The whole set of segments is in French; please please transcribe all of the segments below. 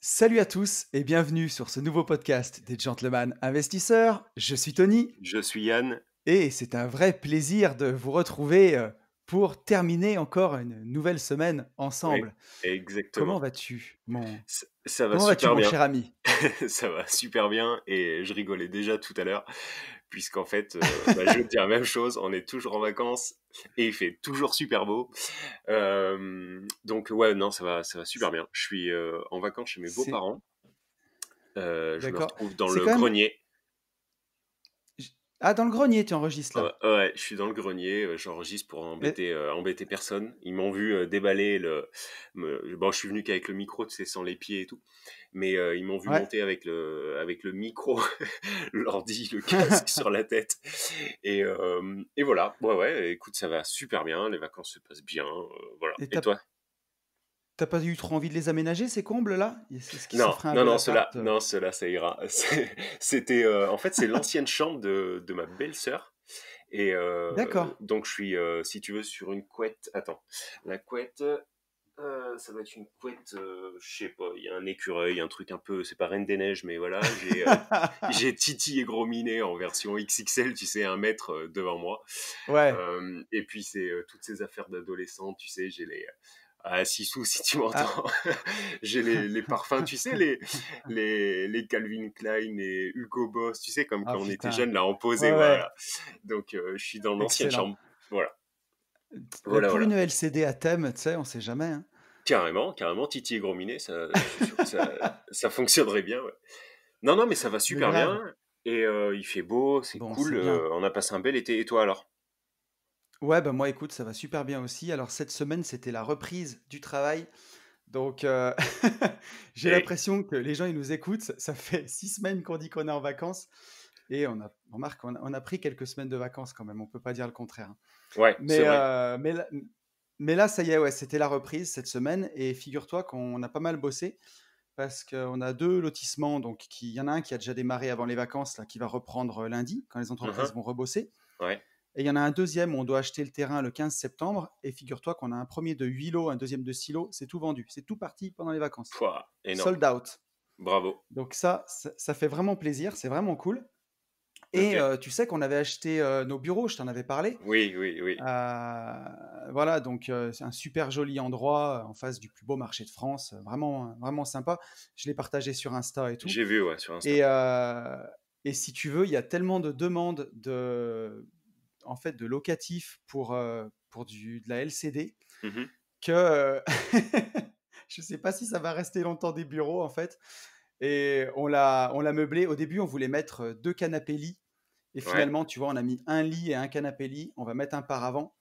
Salut à tous et bienvenue sur ce nouveau podcast des Gentlemen Investisseurs. Je suis Tony Je suis Yann. et c'est un vrai plaisir de vous retrouver pour terminer encore une nouvelle semaine Oui, ensemble. Comment exactement. vas-tu, mon Ça va Comment vas-tu, super mon bien. cher ami? Ça va super bien et je rigolais déjà tout à l'heure puisqu'en fait, je vais te dire la même chose, on est toujours en vacances et il fait toujours super beau. Donc ouais, non, ça va super bien. Je suis, en vacances chez mes C'est beaux-parents. Je me d'accord. retrouve dans C'est le quand même. grenier. Ah, dans le grenier, tu enregistres Ouais, là. ouais, je suis dans le grenier, j'enregistre pour Et- embêter personne. Ils m'ont vu, déballer bon, je suis venu qu'avec le micro, tu sais, sans les pieds et tout. Mais, ils m'ont vu Ouais. monter avec le micro, l'ordi, le casque sur la tête et voilà. Ouais, ouais, écoute, ça va super bien, les vacances se passent bien, voilà. Et Et toi? t'as pas eu trop envie de les aménager ces combles là? Est-ce qu'ils Non, s'offraient un non, bel non, appart? cela ça ira. C'était, en fait, c'est l'ancienne chambre de ma belle-sœur. Et D'accord. donc je suis, si tu veux, sur une couette. Attends, la couette, ça va être une couette, je sais pas, il y a un écureuil, un truc un peu, c'est pas Reine des Neiges, mais voilà, j'ai Titi et Gros Minet en version XXL, tu sais, 1 mètre devant moi. Ouais. Et puis c'est toutes ces affaires d'adolescents, tu sais, j'ai les... Ah, Sissou, si tu m'entends, Ah. j'ai les parfums, tu sais, les Calvin Klein et Hugo Boss, tu sais, comme Ah quand on était putain. jeunes, là, en posé, Ouais, ouais. voilà. Donc, je suis dans l'ancienne Excellent. chambre. Voilà. Mais Voilà, pour une voilà. LCD à thème, tu sais, on sait jamais, hein. Carrément, carrément, Titi et Gros Minet, ça, je suis sûr que ça fonctionnerait bien, ouais. Non, non, mais ça va Mais super grave. bien. Et il fait beau, c'est Bon, cool. c'est bien. On a passé un bel été. Et toi, alors? Ouais, bah moi, écoute, ça va super bien aussi. Alors, cette semaine, c'était la reprise du travail. Donc, j'ai Et l'impression que les gens, ils nous écoutent. Ça fait 6 semaines qu'on dit qu'on est en vacances. Et on remarque qu'on a pris quelques semaines de vacances quand même. On peut pas dire le contraire, hein. ouais, c'est Mais, vrai. mais là, ça y est, ouais, c'était la reprise cette semaine. Et figure-toi qu'on a pas mal bossé. Parce qu'on a 2 lotissements, donc il y en a un qui a déjà démarré avant les vacances, là, qui va reprendre lundi, quand les entreprises Mhm. vont rebosser. Ouais. Et il y en a un deuxième où on doit acheter le terrain le 15 septembre. Et figure-toi qu'on a un premier de 8 lots, un deuxième de 6 lots. C'est tout vendu. C'est tout parti pendant les vacances. Pouah, énorme. Sold out. Bravo. Donc ça fait vraiment plaisir. C'est vraiment cool. Ok. Et tu sais qu'on avait acheté nos bureaux, je t'en avais parlé. Oui, oui, oui. Voilà, donc c'est un super joli endroit en face du plus beau marché de France. Vraiment, vraiment sympa. Je l'ai partagé sur Insta et tout. J'ai vu, ouais, sur Insta. Et, et si tu veux, il y a tellement de demandes en fait, de locatifs pour de la LCD Mhm. que je ne sais pas si ça va rester longtemps des bureaux en fait. Et on l'a meublé. Au début, on voulait mettre 2 canapés lits. Et Ouais. finalement, tu vois, on a mis un lit et un canapé lit. On va mettre un paravent.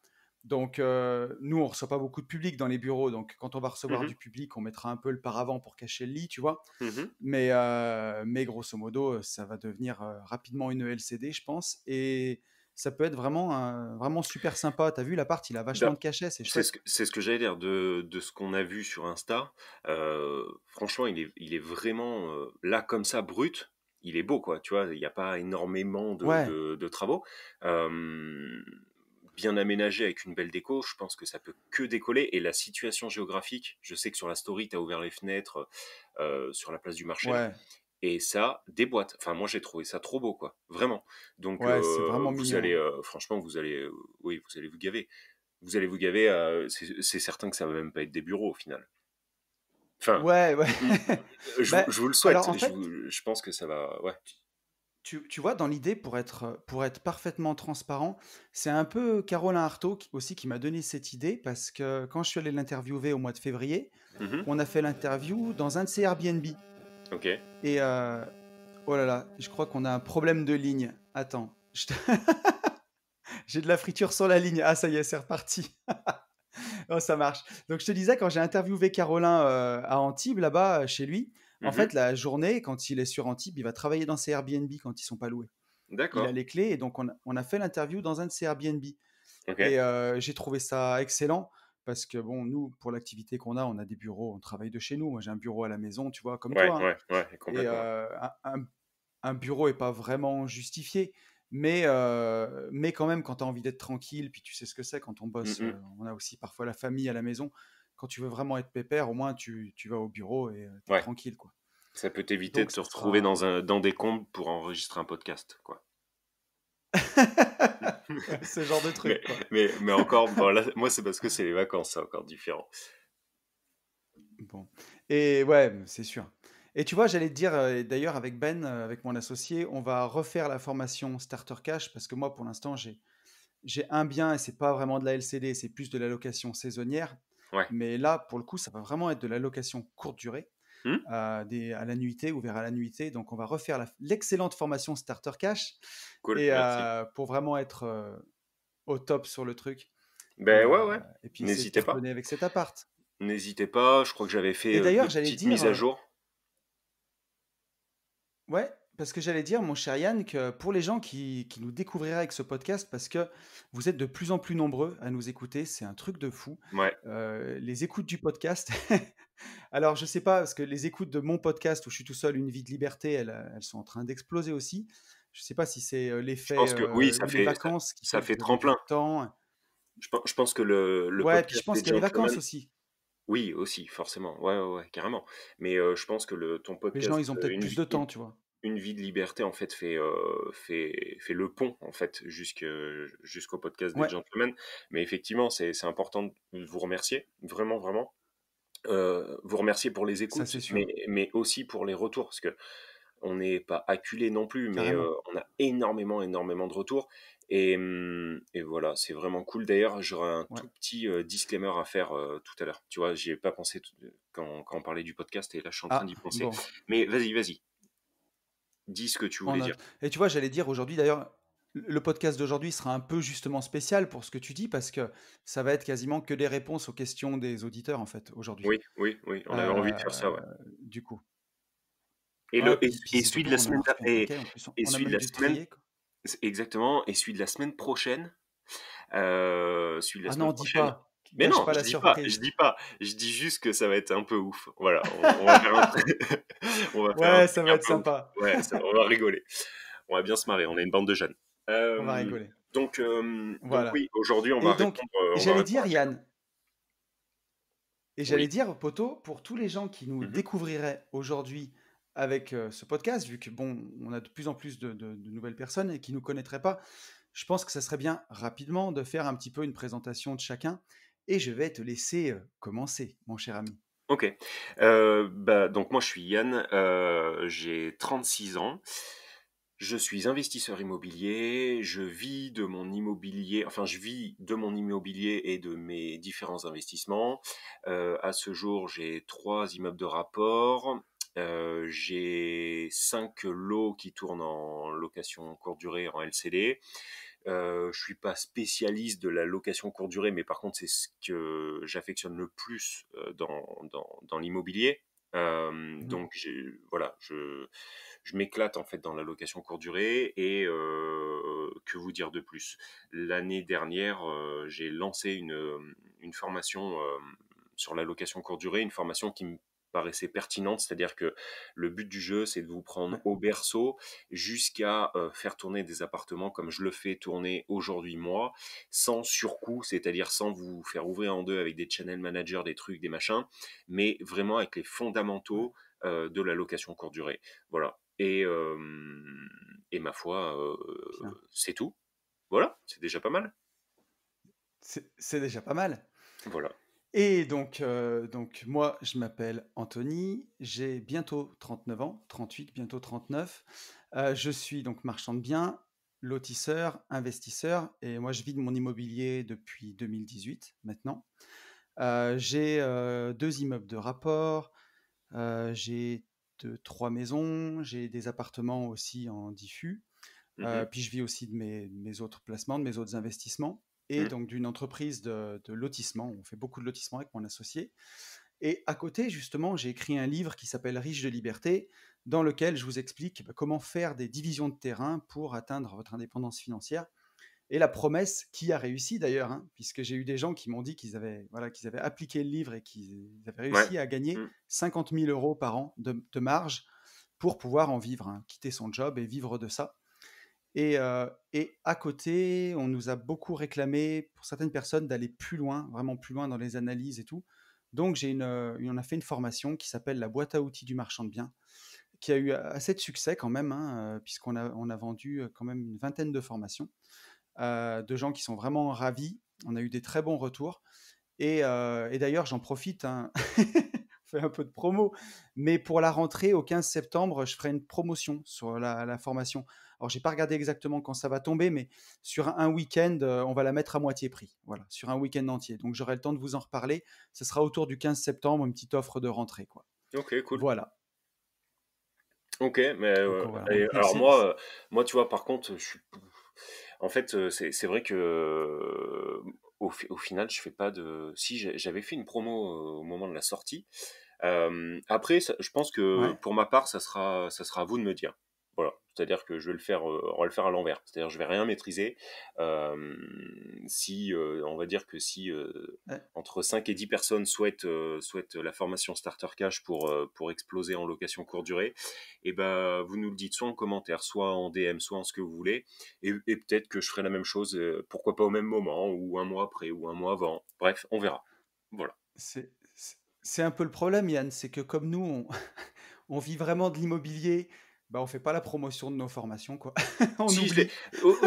Donc, nous, on reçoit pas beaucoup de public dans les bureaux. Donc, quand on va recevoir Mhm. du public, on mettra un peu le paravent pour cacher le lit, tu vois. Mhm. Mais grosso modo, ça va devenir rapidement une LCD, je pense. Et ça peut être vraiment, vraiment super sympa. Tu as vu, l'appart, il a vachement Da- de cachet, c'est C'est chouette. ce que j'allais dire de ce qu'on a vu sur Insta. Franchement, il est vraiment là comme ça, brut. Il est beau, quoi. Tu vois, il n'y a pas énormément de, Ouais, de, de travaux. Euh, Bien aménagé avec une belle déco, je pense que ça peut que décoller. Et la situation géographique, je sais que sur la story, tu as ouvert les fenêtres sur la place du marché là. ouais, Et ça déboîte. Enfin, moi, j'ai trouvé ça trop beau, quoi. Vraiment. Donc, ouais, c'est vraiment vous mignon, allez, hein. franchement, oui, vous allez vous gaver. Vous allez vous gaver. C'est certain que ça va même pas être des bureaux au final. Enfin, Ouais, ouais. Ben, je vous le alors, souhaite. en fait, Je pense que ça va. Ouais. tu vois, dans l'idée, pour être parfaitement transparent, c'est un peu Caroline Artaud aussi qui m'a donné cette idée parce que quand je suis allé l'interviewer au mois de février, Mhm. on a fait l'interview dans un de ses Airbnb. Ok. Et oh là là, je crois qu'on a un problème de ligne. Attends, j'ai de la friture sur la ligne. Ah, ça y est, c'est reparti. Oh, ça marche. Donc, je te disais, quand j'ai interviewé Caroline à Antibes, là-bas, chez lui, en Mhm. fait, la journée, quand il est sur Antibes, il va travailler dans ses Airbnb quand ils sont pas loués. Il a D'accord. les clés et donc on a fait l'interview dans un de ses Airbnb. Ok. Et j'ai trouvé ça excellent parce que, bon, nous, pour l'activité qu'on a, on a des bureaux, on travaille de chez nous. Moi, j'ai un bureau à la maison, tu vois, comme Ouais, toi, hein. ouais, ouais, Et complètement. Ouais. un bureau est pas vraiment justifié. Mais quand même, quand tu as envie d'être tranquille, puis tu sais ce que c'est quand on bosse, Mhm. on a aussi parfois la famille à la maison. quand tu veux vraiment être pépère, au moins tu vas au bureau et tu es Ouais, tranquille, quoi. ça peut t'éviter de Donc te ça retrouver sera dans des comptes pour enregistrer un podcast, quoi. ouais, ce genre de Mais, truc, quoi. mais encore, bon, là, moi, c'est parce que c'est les vacances, c'est encore différent. Bon. Et ouais, c'est sûr. Et tu vois, j'allais te dire, et d'ailleurs avec Ben, avec mon associé, on va refaire la formation Starter Cash parce que moi, pour l'instant, j'ai un bien et c'est pas vraiment de la LCD, c'est plus de la location saisonnière. Ouais. Mais là, pour le coup, ça va vraiment être de la location courte durée, Hmm. à la nuitée, ouvert à la nuitée. Donc, on va refaire l'excellente formation Starter Cash Cool, et merci. pour vraiment être au top sur le truc. Ben ouais, ouais. Et puis essayer de N'hésitez pas. cartonner avec cet appart. N'hésitez pas. Je crois que j'avais fait Et d'ailleurs, deux j'allais petites dire, mises à jour. ouais, parce que j'allais dire, mon cher Yann, que pour les gens qui nous découvriraient avec ce podcast, parce que vous êtes de plus en plus nombreux à nous écouter, c'est un truc de fou. Ouais. Les écoutes du podcast, alors je sais pas, parce que les écoutes de mon podcast où je suis tout seul, Une vie de liberté, elles sont en train d'exploser aussi. Je sais pas si c'est Je l'effet pense que oui, ou les vacances qui ça fait que fait vous avez du tremplin. temps. Je pense que le Ouais, puis je podcast pense des qu'il y a les vacances gentlemen, aussi. oui, aussi, forcément. Ouais, ouais, ouais, carrément. Mais je pense que ton Les gens, podcast, ils ont peut-être plus de temps, tu vois. Une vie de liberté, en fait, fait le pont, en fait, jusqu'au podcast des Ouais, gentlemen. Mais effectivement, c'est important de vous remercier, vraiment, vraiment. Vous remercier pour les ça écoutes, c'est sûr, mais aussi pour les retours, parce que on n'est pas acculé non plus, mais carrément. on a énormément, énormément de retours. Et voilà, c'est vraiment cool. D'ailleurs, j'aurais un Ouais. tout petit disclaimer à faire tout à l'heure. Tu vois, j'y ai pas pensé quand on parlait du podcast, et là, je suis en train Ah, d'y penser. bon. Mais vas-y, vas-y, dis ce que tu En voulais dire. note. Et tu vois, j'allais dire aujourd'hui, d'ailleurs, le podcast d'aujourd'hui sera un peu justement spécial pour ce que tu dis, parce que ça va être quasiment que des réponses aux questions des auditeurs, en fait, aujourd'hui. Oui, oui, oui, on avait envie de faire ça, Euh, ouais. du coup. Et, Ouais, le, puis et c'est celui de surtout la qu'on a un semaine, truc un paquet, en plus, et on a celui de même la dû semaine, trier, quoi. exactement, et celui de la semaine prochaine, celui de la Ah semaine non, dis prochaine. pas. Mais Gâche non, pas je la dis pas, je surprise. dis pas, je dis juste que ça va être un peu ouf. Voilà, on va faire un truc, on va faire un Ouais, truc ça va un être peu ouf. sympa. Ouais, on va rigoler. On va bien se marrer, on est une bande de jeunes. On va Euh, rigoler. donc Voilà. oui, aujourd'hui Et donc, on va j'allais répondre dire, à chacun. Yann, et Oui. j'allais dire, poto, pour tous les gens qui nous Mhm. découvriraient aujourd'hui avec ce podcast, vu que bon, on a de plus en plus de nouvelles personnes et qui nous connaîtraient pas, je pense que ça serait bien rapidement de faire un petit peu une présentation de chacun. Et je vais te laisser commencer, mon cher ami. Ok. Bah, donc moi je suis Yann, j'ai 36 ans. Je suis investisseur immobilier, je vis de mon immobilier et de mes différents investissements. À ce jour, j'ai 3 immeubles de rapport, j'ai 5 lots qui tournent en location courte durée en LCD. Je suis pas spécialiste de la location courte durée, mais par contre, c'est ce que j'affectionne le plus dans l'immobilier. Mhm. Donc, voilà, je m'éclate en fait dans la location courte durée et que vous dire de plus? L'année dernière, j'ai lancé une formation sur la location courte durée, une formation qui me paraissait pertinente, c'est-à-dire que le but du jeu, c'est de vous prendre Ouais, au berceau jusqu'à faire tourner des appartements comme je le fais tourner aujourd'hui moi, sans surcoût, c'est-à-dire sans vous faire ouvrir en deux avec des channel managers, des trucs, des machins, mais vraiment avec les ouais, fondamentaux de la location courte durée. Voilà. Et ma foi, bien. c'est tout. Voilà, c'est déjà pas mal. C'est déjà pas mal. Voilà. Et donc moi, je m'appelle Anthony, j'ai bientôt 39 ans, 38, bientôt 39. Je suis donc marchand de biens, lotisseur, investisseur, et moi je vis de mon immobilier depuis 2018 maintenant. J'ai 2 immeubles de rapport, j'ai 3 maisons, j'ai des appartements aussi en diffus. Mhm, Puis je vis aussi de mes autres placements, de mes autres investissements et mhm, donc d'une entreprise de lotissement. On fait beaucoup de lotissement avec mon associé. Et à côté, justement, j'ai écrit un livre qui s'appelle Riche de liberté, dans lequel je vous explique comment faire des divisions de terrain pour atteindre votre indépendance financière. Et la promesse qui a réussi d'ailleurs, hein, puisque j'ai eu des gens qui m'ont dit qu'ils avaient appliqué le livre et qu'ils avaient ouais. réussi à gagner Mhm, 50 000 euros par an de marge pour pouvoir en vivre, hein, quitter son job et vivre de ça. Et à côté, on nous a beaucoup réclamé, pour certaines personnes, d'aller plus loin, vraiment plus loin dans les analyses et tout. Donc, on a fait une formation qui s'appelle la boîte à outils du marchand de biens, qui a eu assez de succès quand même, hein, puisqu'on a vendu quand même une vingtaine de formations de gens qui sont vraiment ravis. On a eu des très bons retours. Et d'ailleurs, j'en profite, hein, on fait un peu de promo, mais pour la rentrée, au 15 septembre, je ferai une promotion sur la formation. Alors, j'ai pas regardé exactement quand ça va tomber, mais sur un week-end, on va la mettre à moitié prix. Voilà, sur un week-end entier. Donc, j'aurai le temps de vous en reparler. Ce sera autour du 15 septembre, une petite offre de rentrée, quoi. Ok, cool. Voilà. Ok, mais Donc, voilà. Donc, alors moi, tu vois, par contre, en fait, c'est vrai que au final, je fais pas de. Si j'avais fait une promo au moment de la sortie. Après, je pense que ouais. pour ma part, ça sera à vous de me dire. Voilà, c'est-à-dire que je vais le faire, on va le faire à l'envers. C'est-à-dire, je vais rien maîtriser. Euh, Si, on va dire que si Ouais. entre 5 et 10 personnes souhaitent la formation Starter Cash pour exploser en location courte durée, et ben vous nous le dites soit en commentaire, soit en DM, soit en ce que vous voulez, et peut-être que je ferai la même chose, pourquoi pas au même moment, ou un mois après, ou un mois avant. Bref, on verra. Voilà. C'est un peu le problème, Yann, c'est que comme nous, on vit vraiment de l'immobilier, bah, on fait pas la promotion de nos formations, quoi. On Si, je l'ai. oublie.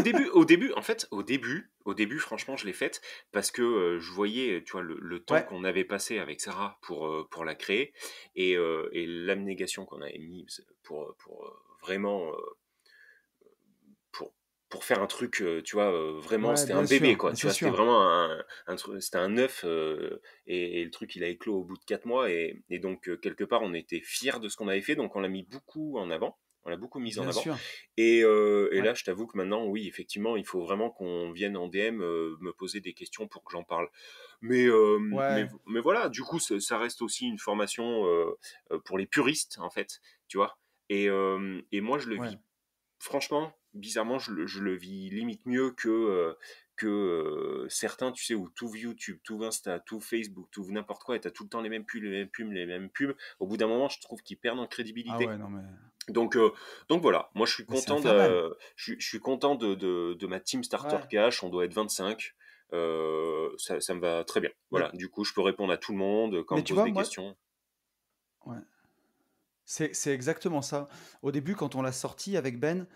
Au début, franchement, je l'ai faite parce que je voyais, tu vois, le temps Ouais, qu'on avait passé avec Sarah pour la créer et l'abnégation qu'on avait mise pour vraiment pour pour faire un truc, tu vois, vraiment, ouais, c'était un bien bébé, sûr, quoi. mais Tu c'est vois, c'était sûr. vraiment un truc, c'était un œuf et le truc, il a éclos au bout de 4 mois et donc quelque part, on était fiers de ce qu'on avait fait, donc on l'a mis beaucoup en avant. On l'a beaucoup mis en Bien avant. sûr. Et Ouais, là, je t'avoue que maintenant, oui, effectivement, il faut vraiment qu'on vienne en DM me poser des questions pour que j'en parle. ouais, Mais voilà, du coup, ça reste aussi une formation pour les puristes, en fait, tu vois. Et moi, je le ouais. vis, franchement, bizarrement, je le vis limite mieux que certains, tu sais, où tout YouTube, tout Insta, tout Facebook, tout n'importe quoi, et t'as tout le temps les mêmes pubs, les mêmes pubs, les mêmes pubs. Au bout d'un moment, je trouve qu'ils perdent en Ah crédibilité. ouais, non, Donc, euh, donc voilà, moi mais c'est infernal. je suis content de ma team Starter Ouais. Cash, on doit être 25, ça me va très bien. Voilà, Mais, du coup je peux répondre à tout le monde quand on mais me tu pose vois, des moi, questions. ouais, c'est exactement ça. Au début, quand on l'a sorti avec Ben,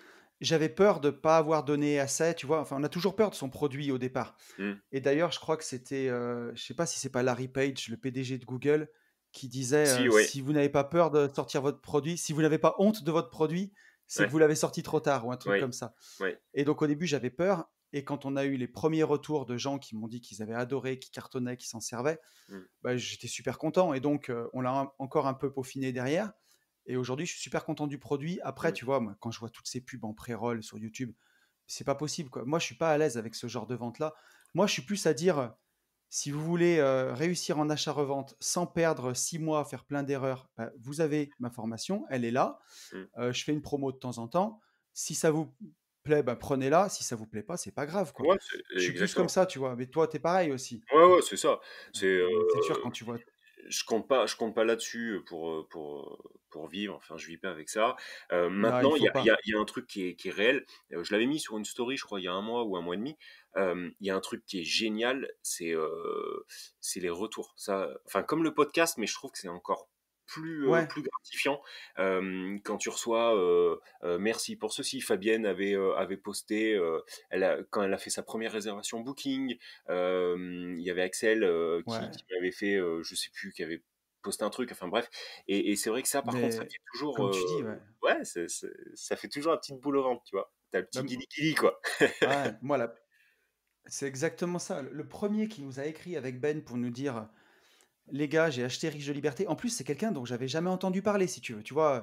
j'avais peur de pas avoir donné assez, tu vois. Enfin, on a toujours peur de son produit au départ. Hmm. Et d'ailleurs, je crois que c'était, je sais pas si c'est pas Larry Page, le PDG de Google, qui disait Si, ouais, si vous n'avez pas peur de sortir votre produit, si vous n'avez pas honte de votre produit, c'est que ouais, vous l'avez sorti trop tard ou un truc ouais, comme ça. ouais. Et donc au début, j'avais peur. Et quand on a eu les premiers retours de gens qui m'ont dit qu'ils avaient adoré, qui cartonnaient, qui s'en servaient, Hmm, bah, j'étais super content. Et donc, on l'a encore un peu peaufiné derrière. Et aujourd'hui, je suis super content du produit. Après, hmm. tu vois, moi, quand je vois toutes ces pubs en pré-roll sur YouTube, c'est pas possible, quoi. Moi, je suis pas à l'aise avec ce genre de vente-là. Moi, je suis plus à dire, si vous voulez réussir en achat-revente sans perdre 6 mois à faire plein d'erreurs, bah, vous avez ma formation, elle est là. Hmm. Je fais une promo de temps en temps. Si ça vous plaît, bah, prenez-la. Si ça vous plaît pas, c'est pas grave, quoi. Ouais, Je suis plus comme exactement. ça, tu vois. Mais toi, t'es pareil aussi. Ouais, ouais, c'est ça. C'est, C'est sûr, quand tu vois. je compte pas là-dessus pour vivre. Enfin, je vis pas avec ça. Non, il Maintenant, faut pas. il y a un truc qui est réel. Je l'avais mis sur une story, je crois, il y a un mois ou un mois et demi. Il y a un truc qui est génial, c'est les retours. Ça, enfin, comme le podcast, mais je trouve que c'est encore Ouais, plus gratifiant quand tu reçois merci pour ceci. Fabienne avait posté quand elle a fait sa première réservation Booking. Il y avait Axel ouais. qui m'avait fait, je sais plus, qui avait posté un truc, enfin bref. Et c'est vrai que ça, par contre, ça Mais fait toujours, comme tu dis, ouais. ouais, ça fait toujours un petit boule au ventre, tu vois. T'as le Bah, petit guili quoi. ouais, moi, c'est exactement ça. Le premier qui nous a écrit avec Ben pour nous dire, les gars, j'ai acheté Riche de Liberté. En plus, c'est quelqu'un dont j'avais jamais entendu parler, si tu veux. Tu vois,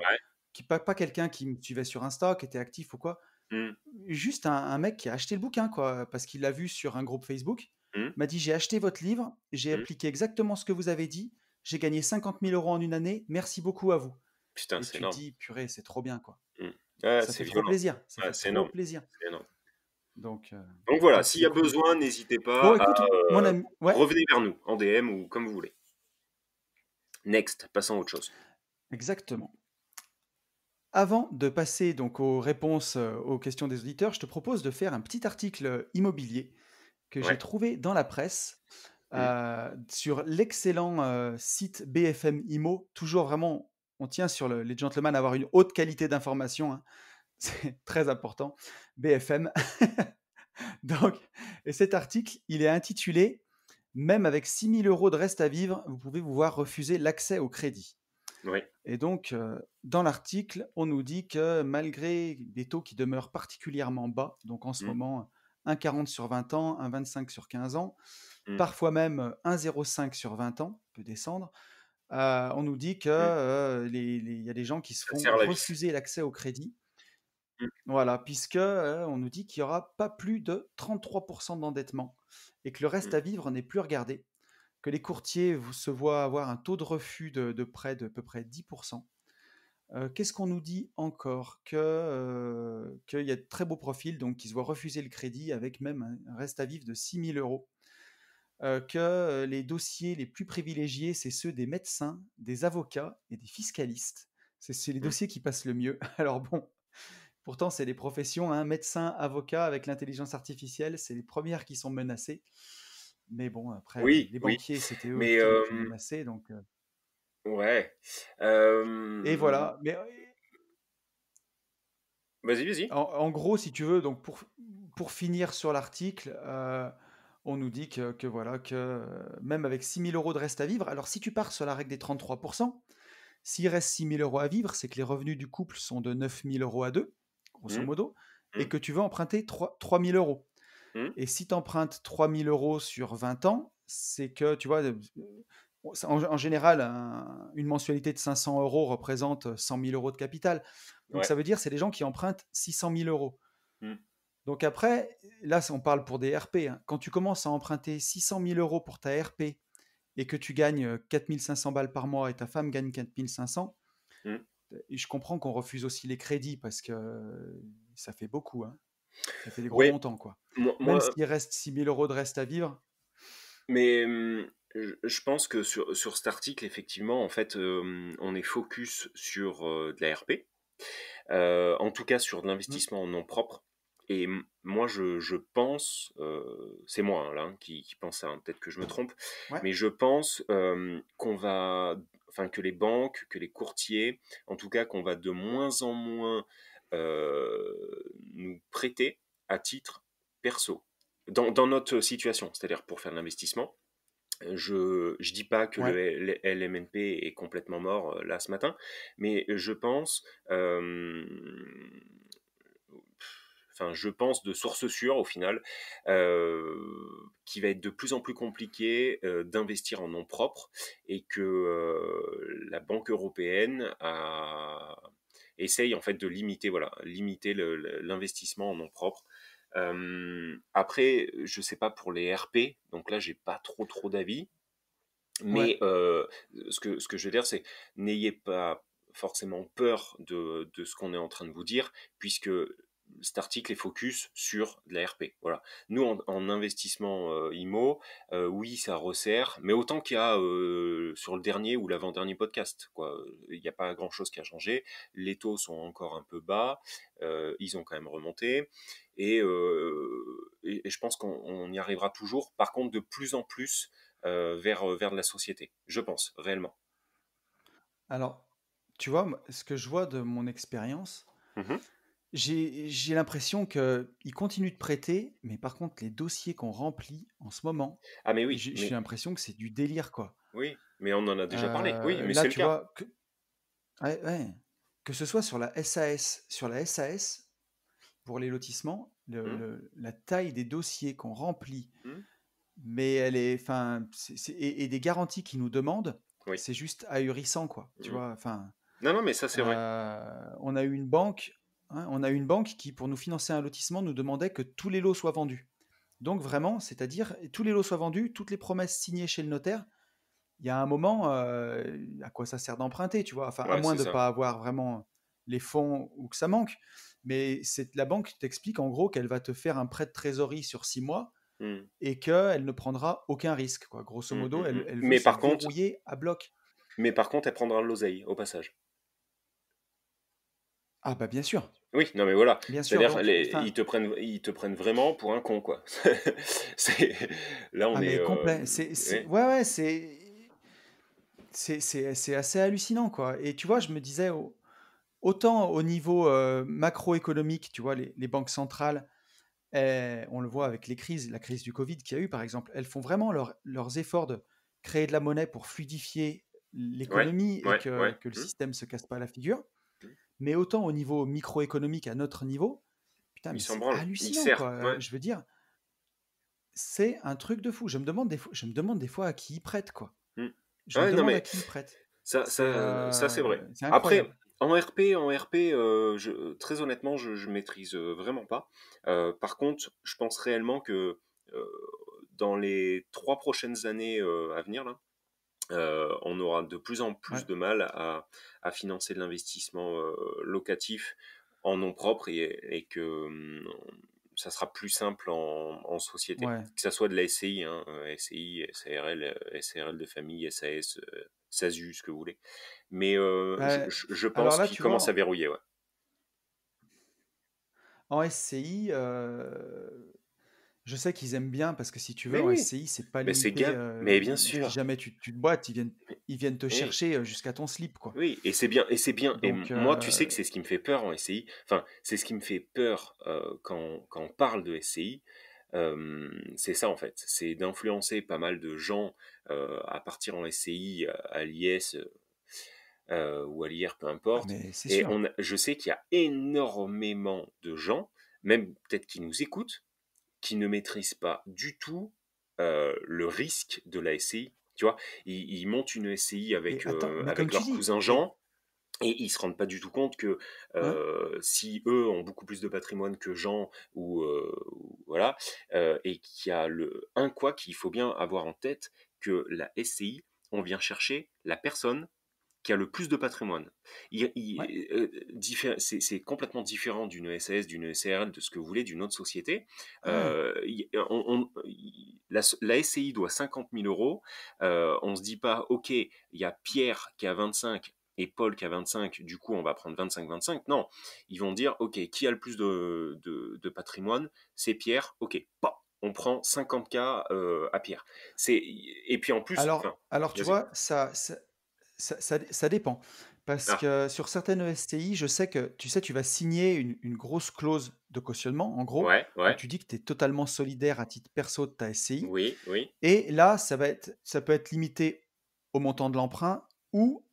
Ouais. pas quelqu'un qui me suivait sur Insta, qui était actif ou quoi. Mmh. Juste un mec qui a acheté le bouquin, quoi, parce qu'il l'a vu sur un groupe Facebook. Mmh. M'a dit, j'ai acheté votre livre, j'ai Mmh. appliqué exactement ce que vous avez dit, j'ai gagné 50 000 € en une année, merci beaucoup à vous. Putain, Et c'est tu te énorme. dis, purée, c'est trop bien, quoi. Mmh. Ouais, Ça c'est fait trop violent. plaisir, ça Ouais, fait c'est trop énorme. plaisir. C'est énorme. Donc, euh, Donc voilà, donc s'il y c'est a cool. besoin, n'hésitez pas Bon, à écoute, mon ami, ouais, revenez vers nous en DM ou comme vous voulez. Next, passons à autre chose. exactement. Avant de passer donc aux réponses aux questions des auditeurs, je te propose de faire un petit article immobilier que j'ai Ouais. trouvé dans la presse. Mmh. sur l'excellent, site BFM IMO, toujours vraiment on tient sur les gentlemen à avoir une haute qualité d'information, hein, c'est très important, BFM. Donc et cet article, il est intitulé: «Même avec 6 000 € de reste à vivre, vous pouvez vous voir refuser l'accès au crédit». Oui. Et donc, dans l'article, on nous dit que malgré des taux qui demeurent particulièrement bas, donc en ce Mmh. moment 1,40 sur 20 ans, 1,25 sur 15 ans, Mmh. parfois même 1,05 sur 20 ans, peut descendre, on nous dit que Mmh. il y a des gens qui se Ça font serre la vis. refuser l'accès au crédit. Mmh. Voilà, puisque on nous dit qu'il n'y aura pas plus de 33% d'endettement et que le reste Mmh. à vivre n'est plus regardé, que les courtiers se voient avoir un taux de refus de prêt de à peu près 10%. Qu'est-ce qu'on nous dit encore? Qu'il y a de très beaux profils, donc qui se voient refuser le crédit avec même un reste à vivre de 6 000 €. Que les dossiers les plus privilégiés, c'est ceux des médecins, des avocats et des fiscalistes. C'est les Mmh. dossiers qui passent le mieux. Alors bon, pourtant c'est des professions, hein, médecins, avocats, avec l'intelligence artificielle, c'est les premières qui sont menacées. Mais bon, après Oui, les oui, banquiers, c'était eux mais plutôt les plus menacés, donc ouais, et voilà. Mais vas-y, vas-y. en gros, si tu veux, donc pour finir sur l'article, on nous dit que voilà, que même avec 6 000 € de reste à vivre, alors si tu pars sur la règle des 33%, s'il reste 6 000 € à vivre, c'est que les revenus du couple sont de 9 000 € à deux, grosso Mmh. modo, et Mmh. que tu veux emprunter 3 000 €. Mmh. Et si tu empruntes 3 000 € sur 20 ans, c'est que, tu vois, en général, une mensualité de 500 € représente 100 000 € de capital. Donc Ouais. ça veut dire que c'est des gens qui empruntent 600 000 €. Mmh. Donc après, là, on parle pour des RP, hein. Quand tu commences à emprunter 600 000 € pour ta RP et que tu gagnes 4 500 balles par mois et ta femme gagne 4 500, Mmh. et je comprends qu'on refuse aussi les crédits parce que ça fait beaucoup, hein. Ça fait des gros Ouais, montants, quoi. Même moi s'il reste 6 000 € de reste à vivre. mais je pense que sur cet article, effectivement, en fait, on est focus sur, de la RP, en tout cas sur de Mm, l'investissement en nom propre et moi je pense, c'est moi, hein, là, hein, qui pense ça, hein, peut-être que je me trompe, ouais, mais je pense, qu'on va enfin que les banques, que les courtiers, en tout cas qu'on va de moins en moins, nous prêter à titre perso. Dans notre situation, c'est-à-dire pour faire de l'investissement. Je dis pas que ouais. le LMNP est complètement mort, là, ce matin, mais je pense, enfin, je pense de source sûre, au final, qu'il va être de plus en plus compliqué, d'investir en nom propre et que, la Banque européenne a essaye, en fait, de limiter, voilà, limiter l'investissement en nom propre. Après, je sais pas pour les RP, donc là, j'ai pas trop d'avis. Ouais. Mais ce que je veux dire, c'est n'ayez pas forcément peur de ce qu'on est en train de vous dire, puisque cet article est focus sur de la RP. Voilà. Nous, en investissement IMO, oui, ça resserre, mais autant qu'il y a sur le dernier ou l'avant-dernier podcast, quoi. Il n'y a pas grand-chose qui a changé. Les taux sont encore un peu bas, ils ont quand même remonté, et je pense qu'on y arrivera toujours. Par contre, de plus en plus vers de la société, je pense, réellement. Alors, tu vois, ce que je vois de mon expérience, Mhm. j'ai l'impression qu'ils continuent de prêter, mais par contre, les dossiers qu'on remplit en ce moment, Ah mais oui, j'ai mais l'impression que c'est du délire, quoi. oui, mais on en a déjà parlé. Oui, mais Là, c'est le tu cas. vois, ouais, ouais, que ce soit sur la SAS, pour les lotissements, Hmm. la taille des dossiers qu'on remplit, Hmm. mais elle est, enfin, et des garanties qu'ils nous demandent, Oui. c'est juste ahurissant, quoi. Tu Hmm. vois, enfin, Non, non, mais ça c'est vrai. on a eu une banque, hein, on a eu une banque qui, pour nous financer un lotissement, nous demandait que tous les lots soient vendus. Donc vraiment, c'est-à-dire tous les lots soient vendus, toutes les promesses signées chez le notaire. Il y a un moment, à quoi ça sert d'emprunter, tu vois? Enfin, à Ouais, moins c'est de ne ça. pas avoir vraiment les fonds ou que ça manque. Mais c'est la banque t'explique en gros qu'elle va te faire un prêt de trésorerie sur 6 mois Hmm. et qu'elle ne prendra aucun risque, quoi. Grosso Hmm, modo, hmm, hmm. elle veut Mais se par contre, verrouiller à bloc. elle prendra l'oseille au passage. Ah bah bien sûr. Oui, non mais voilà, Bien sûr, c'est-à-dire donc enfin ils te prennent vraiment pour un con, quoi. C'est là on ah est, mais complet, c'est ouais, ouais, ouais, c'est assez hallucinant, quoi et tu vois, je me disais autant au niveau, macroéconomique, tu vois, les banques centrales, on le voit avec les crises, la crise du Covid qu'il y a eu, par exemple, elles font vraiment leurs efforts de créer de la monnaie pour fluidifier ouais, l'économie et ouais, ouais, que le système se casse pas la figure. mmh, Mais autant au niveau microéconomique, à notre niveau, putain, ils mais s'en c'est branlent, ils hallucinant, serrent, quoi. ouais. Je veux dire, c'est un truc de fou. Je me demande des fois à qui ils prêtent, quoi. Mmh. Je me Ouais, non demande à mais qui ils prêtent. ça C'est ça c'est vrai. Après, incroyable. en RP, je très honnêtement, je maîtrise, vraiment pas. Par contre, je pense réellement que, heu, dans les 3 prochaines années, à venir là, on aura de plus en plus Ouais, de mal à financer de l'investissement, locatif en nom propre et que, ça sera plus simple en société. ouais. Que ça soit de la SCI, hein, SCI, SARL, SARL de famille, SAS, SASU, ce que vous voulez. Mais Bah, je alors pense là, qu'ils tu commencent à vois, verrouiller, ouais. en SCI, je sais qu'ils aiment bien parce que si tu veux, Mais en oui, SCI, c'est pas mais c'est limité. mais bien Si sûr, jamais tu te boites, mais ils viennent te oui. chercher jusqu'à ton slip, quoi. Oui, et c'est bien. Et Donc, moi, tu sais que c'est ce qui me fait peur en SCI. Enfin, c'est ce qui me fait peur quand on parle de SCI. C'est ça en fait, c'est d'influencer pas mal de gens à partir en SCI, à l'IS ou à l'IR, peu ah, importe. mais c'est Et sûr. je sais qu'il y a énormément de gens, même peut-être qui nous écoutent, qui ne maîtrisent pas du tout le risque de la SCI. Tu vois, ils montent une SCI Et attends, mais comme avec tu leur dis, cousin Jean, et ils se rendent pas du tout compte que ouais, si eux ont beaucoup plus de patrimoine que Jean ou voilà, et qu'il y a un quoi qu'il faut bien avoir en tête, que la SCI, on vient chercher la personne qui a le plus de patrimoine. ouais, C'est complètement différent d'une SAS, d'une SARL, de ce que vous voulez, d'une autre société. ouais. La SCI doit 50 000 euros. On se dit pas, ok, il y a Pierre qui a 25 et Paul qui a 25, du coup on va prendre 25-25. Non, ils vont dire, ok, qui a le plus de patrimoine? C'est Pierre, ok, bah, on prend 50K à Pierre. Et puis en plus, enfin, Alors tu vas-y. vois, ça dépend. Parce Ah, que sur certaines STI, je sais que, tu sais, tu vas signer une grosse clause de cautionnement, en gros, ouais, où ouais. tu dis que tu es totalement solidaire à titre perso de ta SCI. Oui, oui. Et là, ça peut être limité au montant de l'emprunt ou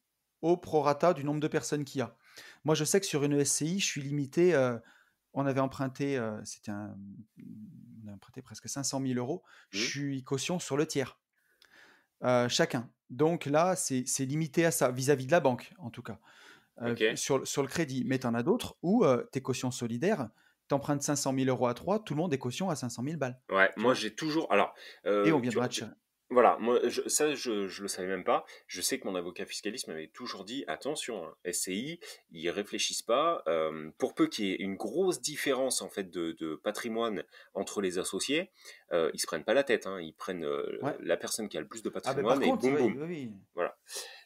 au prorata du nombre de personnes qu'il y a. Moi, je sais que sur une SCI, je suis limité. On avait emprunté, on a emprunté presque 500 000 euros. Je Mmh. suis caution sur le tiers, chacun. Donc là, c'est limité à ça, vis-à-vis de la banque, en tout cas, OK. sur le crédit. Mais tu en as d'autres où tu es caution solidaire, tu empruntes 500 000 euros à 3, tout le monde est caution à 500 000 balles. Ouais, Tu moi vois. j'ai toujours alors, Et on tu viendra vois, te chercher. voilà, moi je le savais même pas. Je sais que mon avocat fiscaliste m'avait toujours dit: «Attention, hein, SCI, ils réfléchissent pas, pour peu qu'il y ait une grosse différence en fait de patrimoine entre les associés, ils se prennent pas la tête, hein. Ils prennent, Ouais. la personne qui a le plus de Ah ben par patrimoine et contre, boum oui, boum». oui, oui. Voilà.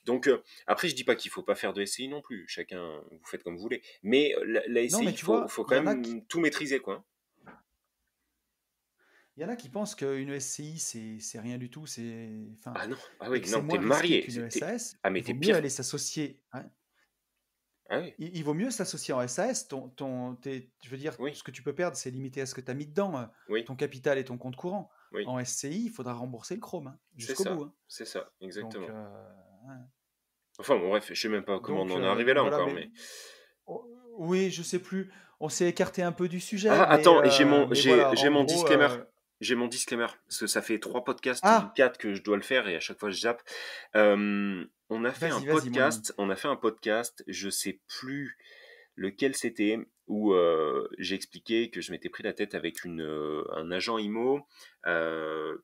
Donc après je dis pas qu'il faut pas faire de SCI non plus, chacun vous faites comme vous voulez. Mais la Non, mais SCI, tu faut vois, quand même tout maîtriser, quoi, hein. il y en a qui pensent qu'une SCI, c'est rien du tout, enfin, Ah non, ah et oui, que c'est non, t'es moins risqué marié, qu'une SAS. ah mais Il t'es vaut mieux pire. aller s'associer, hein. Ah oui, Il vaut mieux s'associer en SAS. Je veux dire, oui, ce que tu peux perdre, c'est limité à ce que tu as mis dedans, oui, ton capital et ton compte courant. oui, En SCI, il faudra rembourser le chrome, hein, jusqu'au bout, hein. c'est ça, Donc, exactement. ouais. Enfin bon, bref, je sais même pas comment on en est arrivé Donc là voilà, encore, mais mais... oui, je sais plus. On s'est écarté un peu du Ah, sujet, attends, et mais voilà, j'ai en mon gros. disclaimer. J'ai mon disclaimer, parce que ça fait 3 podcasts ou Ah, 4 que je dois le faire et à chaque fois je zappe. vas-y, vas-y, mon ami. On a fait un podcast, je sais plus lequel c'était, où j'ai expliqué que je m'étais pris la tête avec un agent IMO,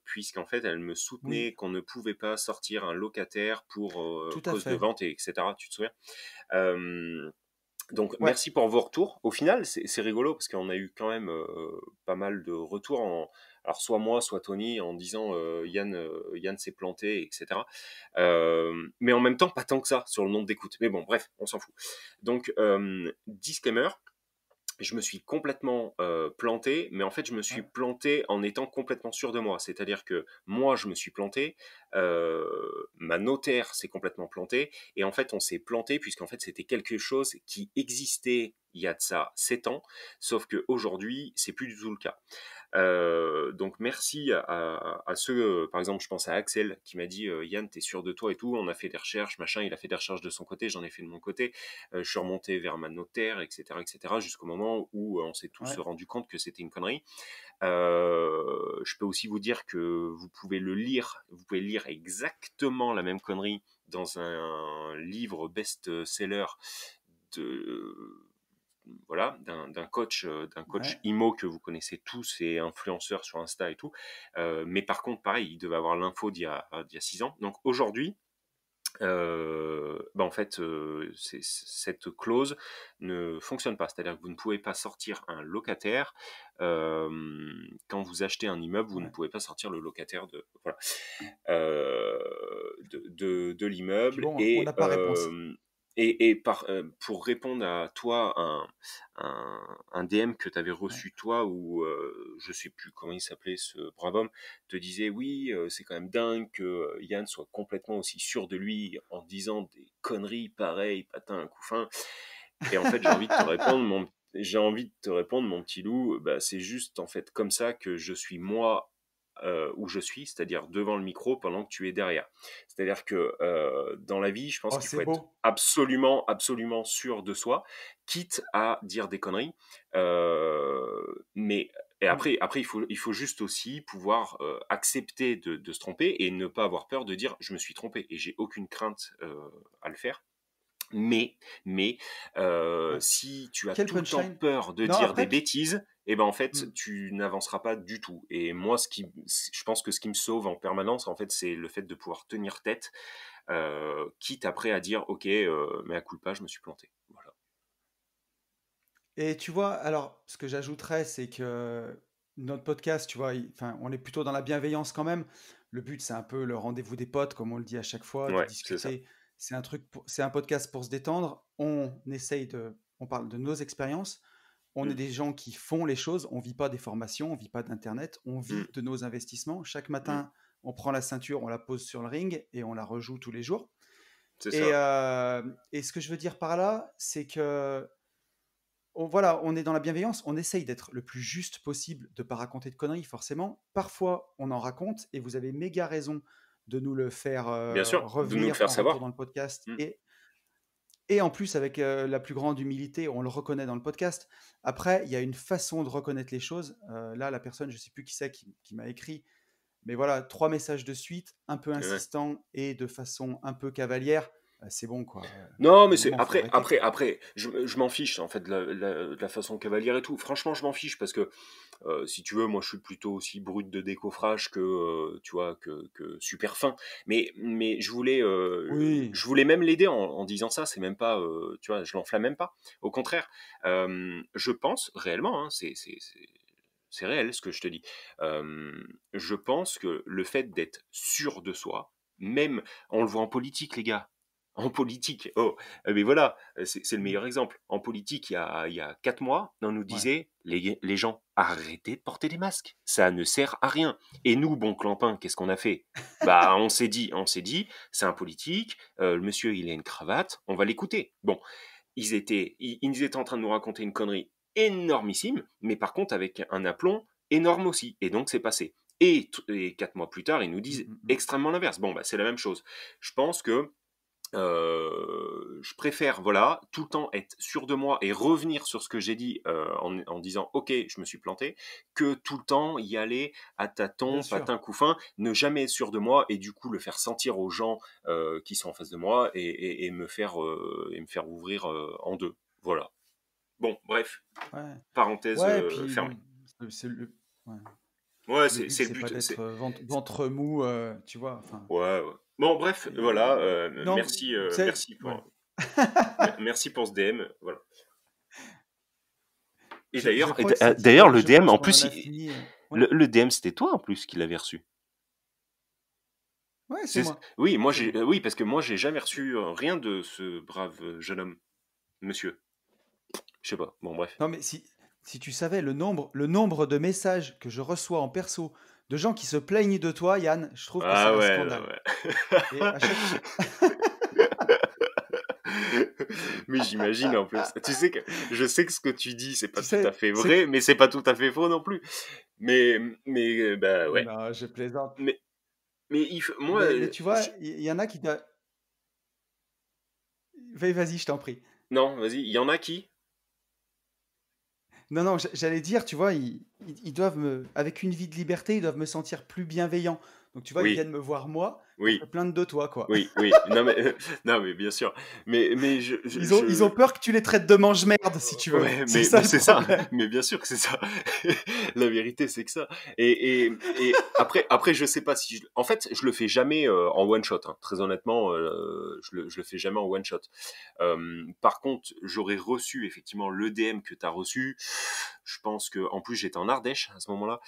puisqu'en fait elle me Oui, soutenait qu'on ne pouvait pas sortir un locataire pour tout à cause de fait. vente, et etc. Tu te souviens? Euh, donc Ouais. merci pour vos retours. Au final, c'est rigolo parce qu'on a eu quand même pas mal de retours alors soit moi, soit Tony, en disant Yann s'est planté, etc. Mais en même temps, pas tant que ça sur le nombre d'écoutes. Mais bon, bref, on s'en fout. Donc disclaimer, je me suis complètement planté, mais en fait, je me suis Ouais, planté en étant complètement sûr de moi. C'est-à-dire que moi, je me suis planté, ma notaire s'est complètement plantée, et en fait, on s'est planté puisqu'en fait, c'était quelque chose qui existait il y a de ça 7 ans, sauf qu'aujourd'hui, c'est plus du tout le cas. Donc merci à ceux, par exemple, je pense à Axel qui m'a dit Yann, t'es sûr de toi et tout. On a fait des recherches, machin. Il a fait des recherches de son côté, j'en ai fait de mon côté. Je suis remonté vers ma notaire, etc., jusqu'au moment où on s'est tous ouais. rendu compte que c'était une connerie. Je peux aussi vous dire que vous pouvez lire exactement la même connerie dans un livre best-seller de voilà, d'un coach Ouais. IMO que vous connaissez tous et influenceurs sur Insta et tout. Mais par contre, pareil, il devait avoir l'info d'il y a 6 ans. Donc aujourd'hui, bah en fait, cette clause ne fonctionne pas. C'est-à-dire que vous ne pouvez pas sortir un locataire. Quand vous achetez un immeuble, vous ne Ouais. pouvez pas sortir le locataire voilà, de Puis l'immeuble. bon, on n'a pas réponse. Pour répondre à toi, un DM que tu avais Ouais. reçu toi, ou je sais plus comment il s'appelait ce brave homme, te disait oui, c'est quand même dingue que Yann soit complètement aussi sûr de lui en disant des conneries pareilles, patin, couffin. Et en fait, j'ai envie de te répondre, mon petit loup, bah, c'est juste en fait comme ça que je suis moi où je suis, c'est-à-dire devant le micro pendant que tu es derrière. C'est-à-dire que dans la vie, je pense Oh, qu'il c'est faut être beau. absolument, absolument sûr de soi, quitte à dire des conneries. Mais et Mm. après, il faut juste aussi pouvoir accepter de se tromper et ne pas avoir peur de dire je me suis trompé. Et j'ai aucune crainte à le faire. Mais, mais, Ouais. si tu as Quel tout le temps punchline? peur de Non, dire des après, bêtises, et ben en fait, mm. tu n'avanceras pas du tout. Et moi, je pense que ce qui me sauve en permanence, en fait, c'est le fait de pouvoir tenir tête, quitte après à dire, ok, mais à culpa, je me suis planté. Voilà. Et tu vois, alors, ce que j'ajouterais, c'est que notre podcast, tu vois, enfin, on est plutôt dans la bienveillance quand même. Le but, c'est un peu le rendez-vous des potes, comme on le dit à chaque fois, de Ouais, c'est ça. discuter. C'est un podcast pour se détendre. On parle de nos expériences. On est Mm, des gens qui font les choses. On vit pas des formations, on vit pas d'internet. On mm, vit de nos investissements. Chaque mm. matin, on prend la ceinture, on la pose sur le ring et on la rejoue tous les jours. C'est Et, ça. euh, et ce que je veux dire par là, c'est que voilà, on est dans la bienveillance, on essaye d'être le plus juste possible, de ne pas raconter de conneries, forcément. Parfois, on en raconte, et vous avez méga raison de nous le faire Bien sûr, de nous le revenir faire en retour savoir. dans le podcast. Mm. Et en plus, avec la plus grande humilité, on le reconnaît dans le podcast. Après, il y a une façon de reconnaître les choses. Là, la personne, je ne sais plus qui c'est qui m'a écrit, mais voilà, 3 messages de suite, un peu Ouais. insistants et de façon un peu cavalière. C'est bon, quoi. Non, Il y a mais un c'est moment, il faut après, arrêter, après, quoi. après, je m'en fiche en fait de la façon cavalière et tout. Franchement, je m'en fiche parce que si tu veux, moi, je suis plutôt aussi brut de décoffrage que tu vois que super fin. Mais Oui, je voulais même l'aider en disant ça. C'est même pas, tu vois, je l'enflamme même pas. Au contraire, je pense réellement, hein, c'est réel ce que je te dis. Je pense que le fait d'être sûr de soi, même, on le voit en politique, les gars. En politique, oh, mais voilà, c'est le mm, meilleur exemple. En politique, il y a 4 mois, on nous ouais. disait, les gens, arrêtez de porter des masques, ça ne sert à rien. Et nous, bon clampin, qu'est-ce qu'on a fait? Bah, on s'est dit, c'est un politique, le monsieur, il a une cravate, on va l'écouter. Bon, ils étaient en train de nous raconter une connerie énormissime, mais par contre avec un aplomb énorme aussi. Et donc c'est passé. Et 4 mois plus tard, ils nous Mm, disent mm, mm. extrêmement l'inverse. Bon, bah, c'est la même chose. Je pense que je préfère, voilà, tout le temps être sûr de moi et revenir sur ce que j'ai dit en disant ok, je me suis planté, que tout le temps y aller à Bien tâtons, sûr. patin couffin, ne jamais être sûr de moi et du coup le faire sentir aux gens qui sont en face de moi et me faire ouvrir en deux. Voilà. Bon, bref, Ouais. parenthèse Ouais, et puis fermée. bon, c'est ouais. Ouais, Le but, c'est le c'est pas but. d'être ventre mou, tu vois. Enfin, Ouais, ouais. Bon, bref, voilà. non, Merci, c'est ouais. merci pour ce DM. Voilà. Et Je d'ailleurs, crois que c'est dit. d'ailleurs, Donc, le je DM, pense en qu'on en plus, a fini. Ouais, le DM, c'était toi en plus qui l'avait reçu. ouais, c'est moi. Oui, C'est moi. oui, parce que moi, j'ai jamais reçu rien de ce brave jeune homme, monsieur. sais pas. Bon, bref. Non, mais si tu savais le nombre de messages que je reçois en perso de gens qui se plaignent de toi, Yann, je trouve que c'est Ah un ouais, scandale. Et ouais. à chaque fois. Mais j'imagine en plus. Tu sais que je sais que ce que tu dis, c'est pas Tu tout à sais, fait c'est que. vrai, mais c'est pas tout à fait faux non plus. Bah ouais. Non, je plaisante. Mais, moi, Mais tu vois, il y en a qui. Vas-y, je t'en prie. non, vas-y, il y en a qui? Non, non, j'allais dire, tu vois, ils doivent avec une vie de liberté, ils doivent me sentir plus bienveillant. Donc, tu vois, ils Oui, viennent me voir moi pour se oui, plaindre de toi, quoi. oui, oui. Non mais, non mais bien sûr. Mais Ils ont peur que tu les traites de mange-merde, si tu veux. ouais, C'est ça mais le c'est ça. problème. Mais bien sûr que c'est ça. La vérité, c'est que ça. Et après, je sais pas si. En fait, je le fais jamais en one shot. Hein. Très honnêtement, je le fais jamais en one shot. Par contre, j'aurais reçu effectivement le DM que tu as reçu. Je pense que, en plus, j'étais en Ardèche à ce moment-là.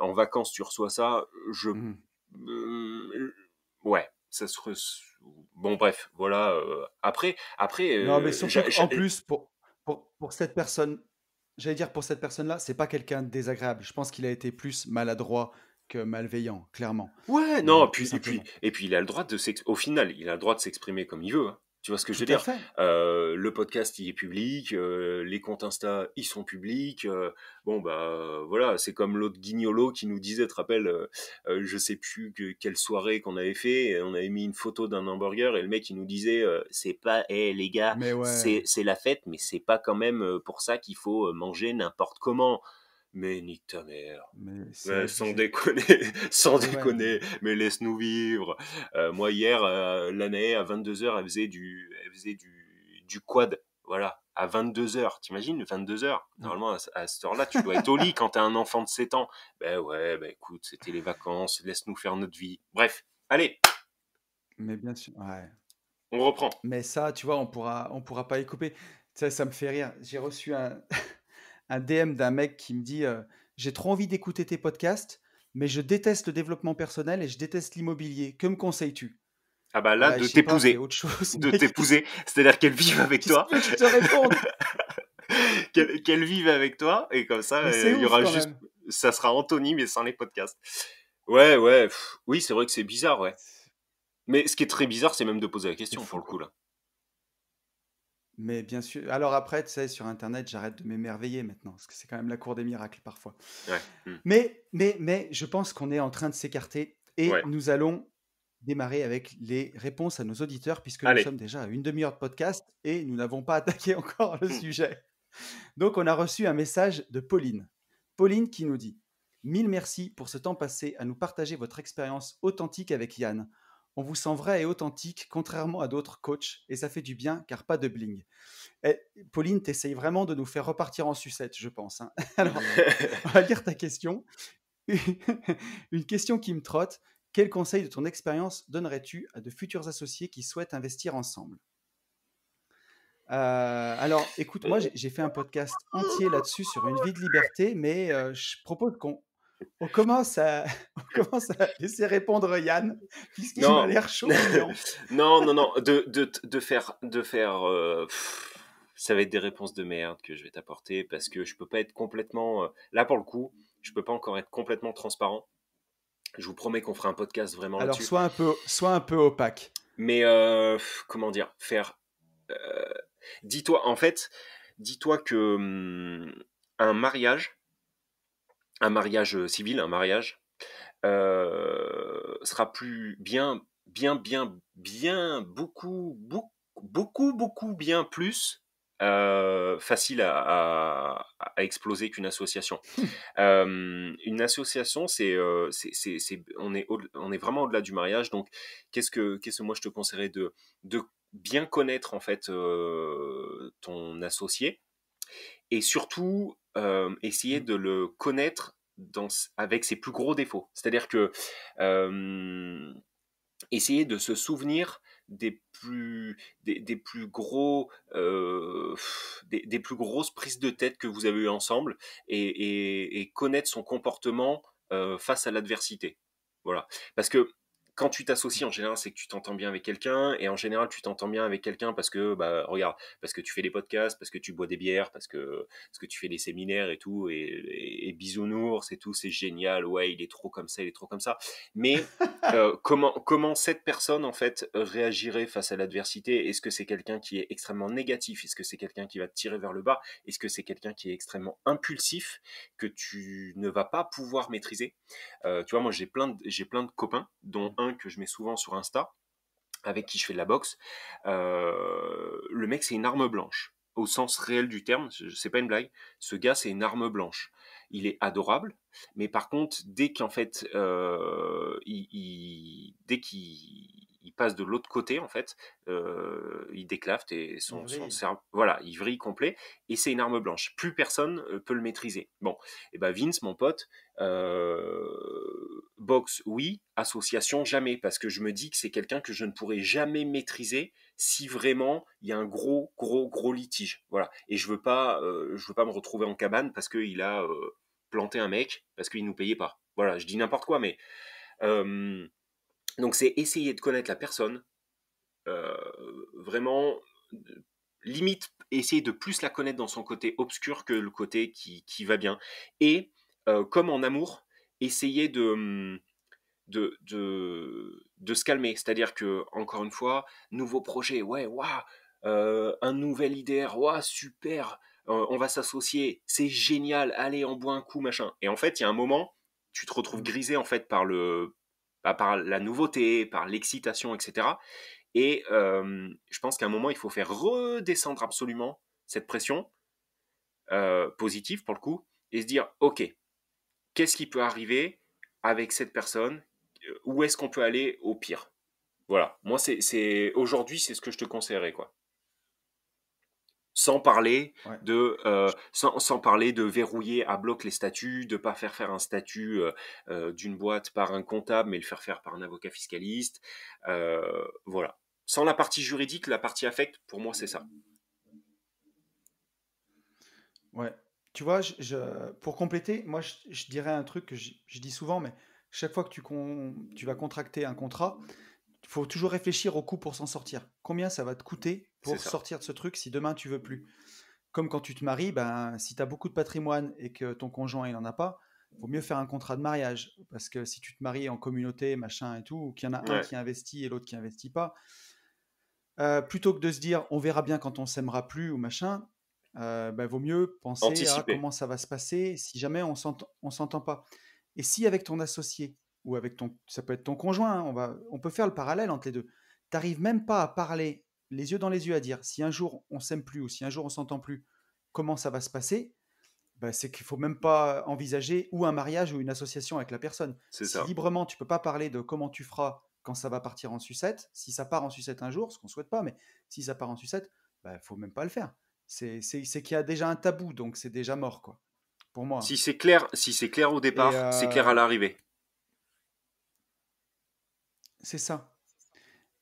En vacances, tu reçois ça. Mhm. Ouais, ça se. Bon, bref, voilà. Après, Non, mais surtout qu'en plus, pour cette personne, j'allais dire pour cette personne-là, c'est pas quelqu'un de désagréable. Je pense qu'il a été plus maladroit que malveillant, clairement. ouais, non, Tout simplement. et puis il a le droit de au final, il a le droit de s'exprimer comme il veut. Hein. Tu vois ce que je veux Tout à dire? fait. Le podcast, il est public, les comptes Insta, ils sont publics. Bon, bah voilà, c'est comme l'autre guignolo qui nous disait, tu te rappelles, je sais plus quelle soirée qu'on avait fait, on avait mis une photo d'un hamburger et le mec il nous disait, c'est pas, les gars, Mais ouais, c'est la fête, mais c'est pas quand même pour ça qu'il faut manger n'importe comment. Mais nique ta mère. mais Ouais, c'est sans abusé. déconner, sans Mais ouais, déconner, mais laisse-nous vivre. Moi, hier, l'année, à 22 heures, elle faisait du quad. Voilà, à 22 heures. T'imagines, 22 heures. non. Normalement, à cette heure-là, tu dois être au lit quand t'as un enfant de 7 ans. Ben ouais, ben écoute, c'était les vacances, laisse-nous faire notre vie. Bref, allez, Mais bien sûr, ouais. on reprend. Mais ça, tu vois, on pourra pas y couper. Tu sais, ça me fait rire. J'ai reçu un DM d'un mec qui me dit j'ai trop envie d'écouter tes podcasts, mais je déteste le développement personnel et je déteste l'immobilier. Que me conseilles-tu? Ah bah là, Bah, de je sais pas, fais t'épouser. autre chose, De mec. t'épouser, c'est-à-dire qu'elle vive avec Qu'est-ce que toi. tu veux que je te réponde? Qu'elle vive avec toi et comme ça Mais c'est il y ouf aura quand juste même. ça sera Anthony mais sans les podcasts. Ouais ouais, oui, c'est vrai que c'est bizarre, ouais. Mais ce qui est très bizarre, c'est même de poser la C'est question pour fou, le coup quoi. là. Mais bien sûr. Alors après, tu sais, sur Internet, j'arrête de m'émerveiller maintenant, parce que c'est quand même la cour des miracles parfois. Ouais. Mais, je pense qu'on est en train de s'écarter et Ouais. nous allons démarrer avec les réponses à nos auditeurs, puisque nous Allez. sommes déjà à une demi-heure de podcast et nous n'avons pas attaqué encore le sujet. Donc, on a reçu un message de Pauline. Pauline qui nous dit: Mille merci pour ce temps passé à nous partager votre expérience authentique avec Yann. On vous sent vrai et authentique, contrairement à d'autres coachs, et ça fait du bien car pas de bling. Eh, Pauline, tu essayes vraiment de nous faire repartir en sucette, je pense. Hein. Alors, on va lire ta question. Une question qui me trotte. Quel conseil de ton expérience donnerais-tu à de futurs associés qui souhaitent investir ensemble? Alors, écoute, moi, j'ai fait un podcast entier là-dessus sur une vie de liberté, mais je propose qu'on commence à, on commence à laisser répondre Yann, puisqu'il m'a Non. l'air chaud bouillant. Non, de faire ça va être des réponses de merde que je vais t'apporter parce que je peux pas être complètement là pour le coup, je peux pas encore être complètement transparent. Je vous promets qu'on fera un podcast vraiment Alors, là-dessus. sois un peu opaque. Mais comment dire, faire. euh, dis-toi, en fait, dis-toi que un mariage, un mariage civil, un mariage, sera plus beaucoup bien plus facile à exploser qu'une association. Une association, on est vraiment au-delà du mariage. Donc, qu'est-ce que moi je te conseillerais de bien connaître en fait ton associé et surtout essayer Mm. de le connaître avec ses plus gros défauts. C'est-à-dire que euh, essayer de se souvenir des plus gros des plus grosses prises de tête que vous avez eues ensemble et connaître son comportement face à l'adversité. Voilà. Parce que quand tu t'associes, en général, c'est que tu t'entends bien avec quelqu'un, et en général, tu t'entends bien avec quelqu'un parce que, bah, regarde, parce que tu fais des podcasts, parce que tu bois des bières, parce que tu fais des séminaires et tout, et bisounours et tout, c'est génial, ouais, il est trop comme ça, il est trop comme ça. Mais comment cette personne, en fait, réagirait face à l'adversité? Est-ce que c'est quelqu'un qui est extrêmement négatif? Est-ce que c'est quelqu'un qui va te tirer vers le bas? Est-ce que c'est quelqu'un qui est extrêmement impulsif, que tu ne vas pas pouvoir maîtriser? Tu vois, moi, j'ai plein de copains, dont un que je mets souvent sur Insta, avec qui je fais de la boxe. Le mec, c'est une arme blanche. Au sens réel du terme, c'est pas une blague. Ce gars, c'est une arme blanche. Il est adorable, mais par contre, dès qu'en fait, dès qu'il passe de l'autre côté, en fait, il déclafte et son Ivry. cerveau, voilà, il vrille complet. Et c'est une arme blanche. Plus personne peut le maîtriser. Bon, et ben Vince, mon pote, boxe, oui, association, jamais, parce que je me dis que c'est quelqu'un que je ne pourrais jamais maîtriser si vraiment il y a un gros litige. Voilà. Et je veux pas me retrouver en cabane parce qu'il a planté un mec parce qu'il nous payait pas. Voilà, je dis n'importe quoi, mais euh, donc c'est essayer de connaître la personne, euh, vraiment, limite essayer de plus la connaître dans son côté obscur que le côté qui va bien. Et comme en amour, essayer de se calmer. C'est-à-dire que, encore une fois, nouveau projet, ouais, waouh, un nouvel idéal, waouh, super, on va s'associer, c'est génial, allez, on boit un coup, machin. Et en fait, il y a un moment, tu te retrouves Mm. grisé en fait par la nouveauté, par l'excitation, etc. Et je pense qu'à un moment, il faut faire redescendre absolument cette pression positive pour le coup, et se dire, ok, qu'est-ce qui peut arriver avec cette personne? Où est-ce qu'on peut aller au pire? Voilà. Moi, aujourd'hui, c'est ce que je te conseillerais, quoi. Sans parler Ouais. sans parler de verrouiller à bloc les statuts, de pas faire un statut d'une boîte par un comptable, mais le faire par un avocat fiscaliste. Voilà. Sans la partie juridique, la partie affect, pour moi, c'est ça. Ouais. Tu vois, pour compléter, moi, je dirais un truc que je dis souvent, mais chaque fois que tu vas contracter un contrat, il faut toujours réfléchir au coût pour s'en sortir. Combien ça va te coûter C'est pour ça. sortir de ce truc si demain tu veux plus? Comme quand tu te maries, ben, si tu as beaucoup de patrimoine et que ton conjoint il n'en a pas, vaut mieux faire un contrat de mariage. Parce que si tu te maries en communauté, machin et tout, ou qu'il y en a un Ouais. qui investit et l'autre qui investit pas, plutôt que de se dire on verra bien quand on s'aimera plus ou machin, ben, vaut mieux penser à Anticiper. comment ça va se passer si jamais on s'entend pas. Et si avec ton associé ou avec ça peut être ton conjoint, hein, on peut faire le parallèle entre les deux. T'arrives même pas à parler les yeux dans les yeux à dire si un jour on s'aime plus ou si un jour on s'entend plus, comment ça va se passer, ben, c'est qu'il faut même pas envisager ou un mariage ou une association avec la personne. C'est Si ça. librement tu peux pas parler de comment tu feras quand ça va partir en sucette, si ça part en sucette un jour, ce qu'on souhaite pas, mais si ça part en sucette, ben, faut même pas le faire. C'est qu'il y a déjà un tabou, donc c'est déjà mort, quoi, pour moi. Si c'est clair au Et départ, c'est clair à l'arrivée. c'est ça.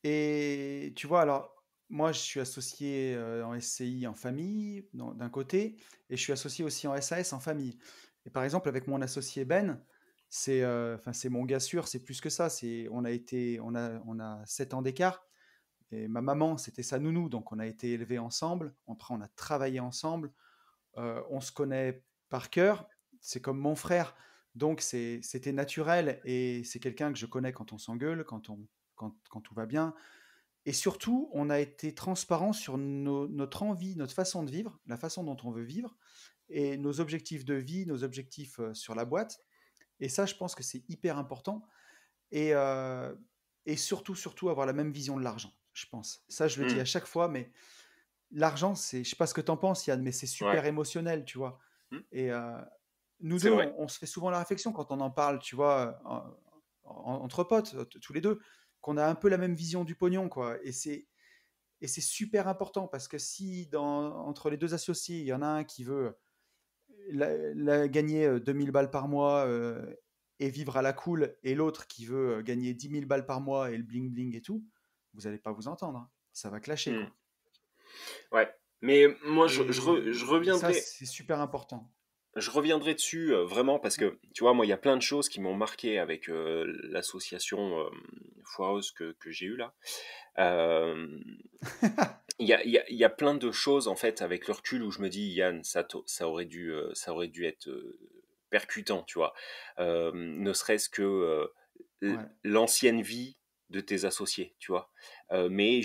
Et tu vois, alors, moi, je suis associé en SCI en famille, d'un côté, et je suis associé aussi en SAS en famille. Et par exemple, avec mon associé Ben, enfin, c'est mon gars sûr, c'est plus que ça. On a 7 ans d'écart. Et ma maman, c'était sa nounou, donc on a été élevés ensemble. Après, on a travaillé ensemble. On se connaît par cœur. C'est comme mon frère. Donc, c'était naturel. Et c'est quelqu'un que je connais quand on s'engueule, quand tout va bien. Et surtout, on a été transparent sur notre envie, notre façon de vivre, la façon dont on veut vivre, et nos objectifs de vie, nos objectifs sur la boîte. Et ça, je pense que c'est hyper important. Et, euh, et surtout, avoir la même vision de l'argent, je pense. Ça, je le dis Hmm. à chaque fois, mais l'argent, je sais pas ce que tu en penses, Yann, mais c'est Ouais. super émotionnel, tu vois. Hmm. Et nous C'est deux, vrai. on se fait souvent la réflexion quand on en parle, tu vois, entre potes, tous les deux, qu'on a un peu la même vision du pognon, quoi. Et c'est super important parce que si entre les deux associés, il y en a un qui veut gagner 2000 balles par mois et vivre à la cool, et l'autre qui veut gagner 10 000 balles par mois et le bling bling et tout, vous n'allez pas vous entendre, hein. Ça va clasher, Hmm. quoi. Ouais. Mais moi, Et, je et ça, reviendrai. c'est super important. je reviendrai dessus vraiment parce que, tu vois, moi, il y a plein de choses qui m'ont marqué avec l'association foireuse que j'ai eue là. Euh, il y a plein de choses, en fait, avec le recul où je me dis, Yann, ça aurait dû être percutant, tu vois. Ne serait-ce que Ouais, l'ancienne vie de tes associés, tu vois. Mais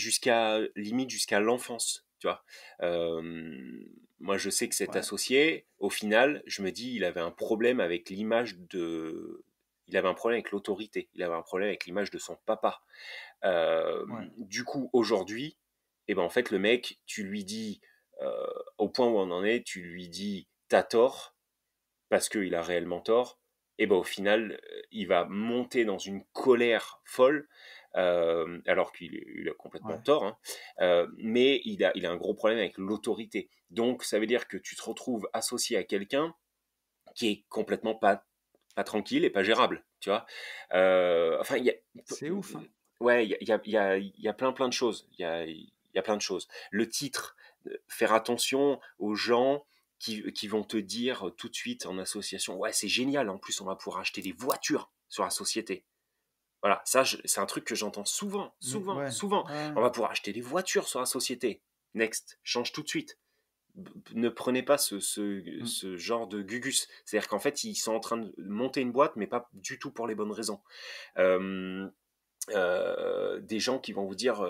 limite jusqu'à l'enfance, tu vois. Moi, je sais que cet ouais, associé, au final, je me dis, il avait un problème avec l'image de... Il avait un problème avec l'autorité, il avait un problème avec l'image de son papa. Euh, ouais, du coup, aujourd'hui, eh ben, en fait, le mec, tu lui dis, au point où on en est, tu lui dis, t'as tort, parce qu'il a réellement tort, et ben, au final, il va monter dans une colère folle, alors qu'il a complètement ouais. tort, hein, mais il a un gros problème avec l'autorité. Donc, ça veut dire que tu te retrouves associé à quelqu'un qui est complètement pas tranquille et pas gérable, tu vois. Enfin, C'est ouf, hein. ouais, il y a plein de choses. Il y a plein de choses. Le titre, faire attention aux gens qui vont te dire tout de suite en association, ouais, c'est génial, en plus on va pouvoir acheter des voitures sur la société. Voilà, c'est un truc que j'entends souvent, Mais souvent, ouais, souvent. ouais. On va pouvoir acheter des voitures sur la société. Next, change tout de suite. Ne prenez pas Mm. ce genre de gugus. C'est-à-dire qu'en fait, ils sont en train de monter une boîte, mais pas du tout pour les bonnes raisons. Euh, des gens qui vont vous dire,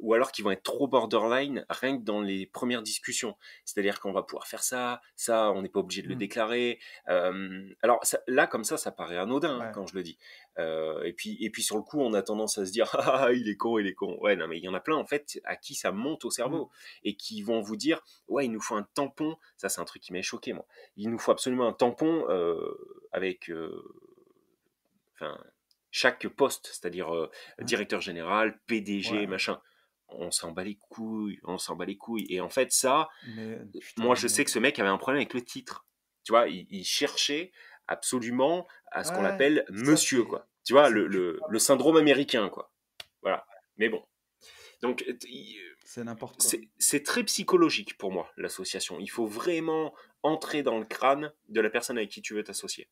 ou alors qui vont être trop borderline, rien que dans les premières discussions. C'est-à-dire qu'on va pouvoir faire ça, on n'est pas obligé de le Mm. déclarer. Alors là, comme ça paraît anodin hein, Ouais, quand je le dis. Et puis sur le coup, on a tendance à se dire, ah, il est con, il est con. Ouais, non, mais il y en a plein en fait à qui ça monte au mm. cerveau et qui vont vous dire, ouais, il nous faut un tampon. Ça, c'est un truc qui m'a choqué, moi. Il nous faut absolument un tampon avec enfin, chaque poste, c'est-à-dire Ouais, directeur général, PDG, ouais. machin. On s'en bat les couilles, on s'en bat les couilles. Et en fait, ça, Mais moi, putain, je sais mais que ce mec avait un problème avec le titre. Tu vois, il cherchait absolument à ce qu'on ouais, appelle ça monsieur, quoi. Tu vois, c'est du le syndrome américain, quoi. Voilà. Mais bon. Donc, c'est n'importe quoi. c'est très psychologique pour moi, l'association. Il faut vraiment entrer dans le crâne de la personne avec qui tu veux t'associer.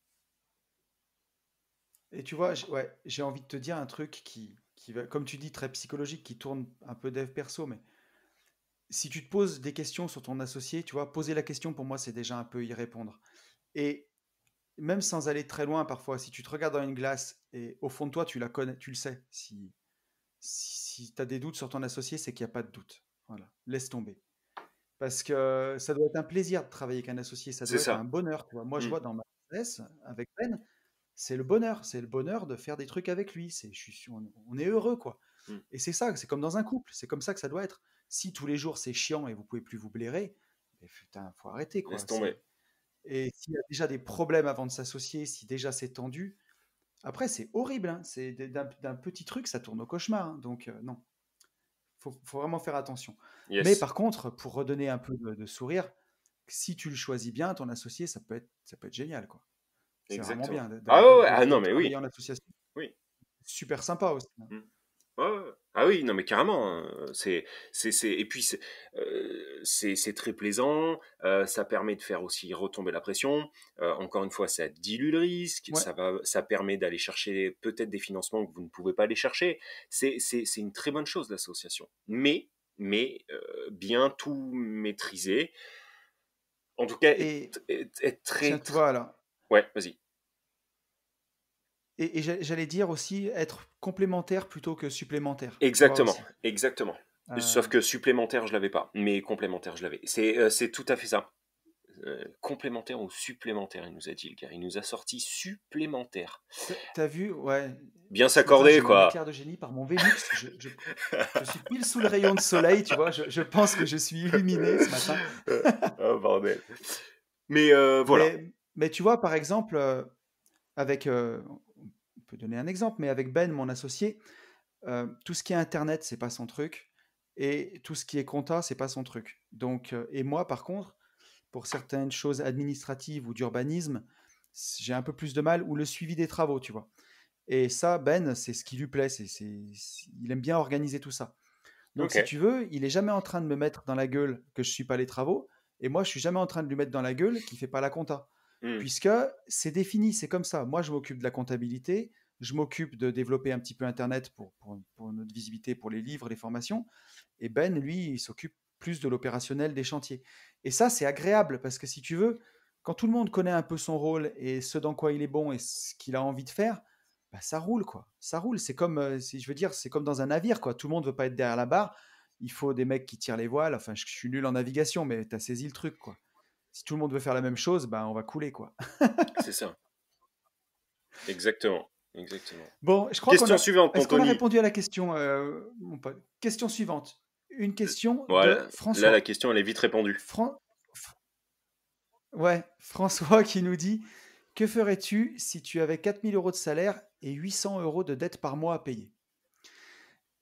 Et tu vois, ouais, j'ai envie de te dire un truc qui va, comme tu dis, très psychologique, qui tourne un peu dev perso, mais si tu te poses des questions sur ton associé, tu vois, poser la question pour moi, c'est déjà un peu y répondre. Et même sans aller très loin, parfois, si tu te regardes dans une glace et au fond de toi, tu la connais, tu le sais. Si tu as des doutes sur ton associé, c'est qu'il n'y a pas de doute. Voilà, laisse tomber. Parce que ça doit être un plaisir de travailler avec un associé, ça C'est doit être un ça. bonheur. Tu vois. Moi, je Mm. vois dans ma business avec Ben, c'est le bonheur de faire des trucs avec lui. On est heureux, quoi. Mm. Et c'est ça, c'est comme dans un couple, c'est comme ça que ça doit être. Si tous les jours c'est chiant et vous pouvez plus vous blairer, mais putain, faut arrêter, Laisse quoi. tomber. Et s'il y a déjà des problèmes avant de s'associer, si déjà c'est tendu, après c'est horrible, hein. D'un petit truc, ça tourne au cauchemar, hein. Donc non, faut vraiment faire attention. Mais Yes. par contre, pour redonner un peu de sourire, si tu le choisis bien, ton associé, ça peut être génial, quoi. C'est vraiment Exactement. bien Ah ouais, ouais, ah de non, mais travailler oui, en association. oui. Super sympa aussi, hein. Mm. Ouais, ouais, ouais. Ah oui, non, mais carrément. Hein. Et puis c'est très plaisant. Ça permet de faire aussi retomber la pression. Encore une fois, ça dilue le risque. Ouais. Ça permet d'aller chercher peut-être des financements que vous ne pouvez pas aller chercher. C'est une très bonne chose l'association. Mais bien tout maîtriser. En tout cas, Et être très, tiens, tu vois, alors, ouais, vas-y. et j'allais dire aussi être complémentaire plutôt que supplémentaire, tu vois Exactement, aussi. exactement. Sauf Euh, que supplémentaire, je l'avais pas, mais complémentaire, je l'avais. C'est tout à fait ça. Complémentaire ou supplémentaire, il nous a dit le gars. Il nous a sorti supplémentaire. t'as vu, ouais, Bien ce matin s'accorder, j'ai eu un quoi. éclair de génie par mon Vélux. Je suis pile sous le rayon de soleil, tu vois. Je pense que je suis illuminé ce matin. Oh, bordel. Mais voilà. Mais tu vois, par exemple, on peut donner un exemple, mais avec Ben, mon associé, tout ce qui est Internet, c'est pas son truc. Et tout ce qui est compta, c'est pas son truc. Donc, et moi, par contre, pour certaines choses administratives ou d'urbanisme, j'ai un peu plus de mal, ou le suivi des travaux, tu vois. Et ça, Ben, c'est ce qui lui plaît. Il aime bien organiser tout ça. Donc, Ok. si tu veux, il est jamais en train de me mettre dans la gueule que je suis pas les travaux. Et moi, je suis jamais en train de lui mettre dans la gueule qu'il fait pas la compta. Mmh. Puisque c'est défini, c'est comme ça. Moi, je m'occupe de la comptabilité, je m'occupe de développer un petit peu Internet pour notre visibilité, pour les livres, les formations. Et Ben, lui, il s'occupe plus de l'opérationnel des chantiers. Et ça, c'est agréable parce que si tu veux, quand tout le monde connaît un peu son rôle et ce dans quoi il est bon et ce qu'il a envie de faire, bah, ça roule, quoi. Ça roule. C'est comme, si je veux dire, c'est comme dans un navire, quoi. Tout le monde veut pas être derrière la barre. Il faut des mecs qui tirent les voiles. Enfin, je suis nul en navigation, mais tu as saisi le truc, quoi. Si tout le monde veut faire la même chose, bah, on va couler, quoi. C'est ça. Exactement. Exactement. Bon, je crois qu'on Question a. suivante, Est-ce qu'on a Anthony. répondu à la question, mon pote? Question suivante. Une question Voilà. de Là, la François. question, elle est vite répondue. Fran- Ouais, François qui nous dit: que ferais-tu si tu avais 4 000 € de salaire et 800 € de dette par mois à payer?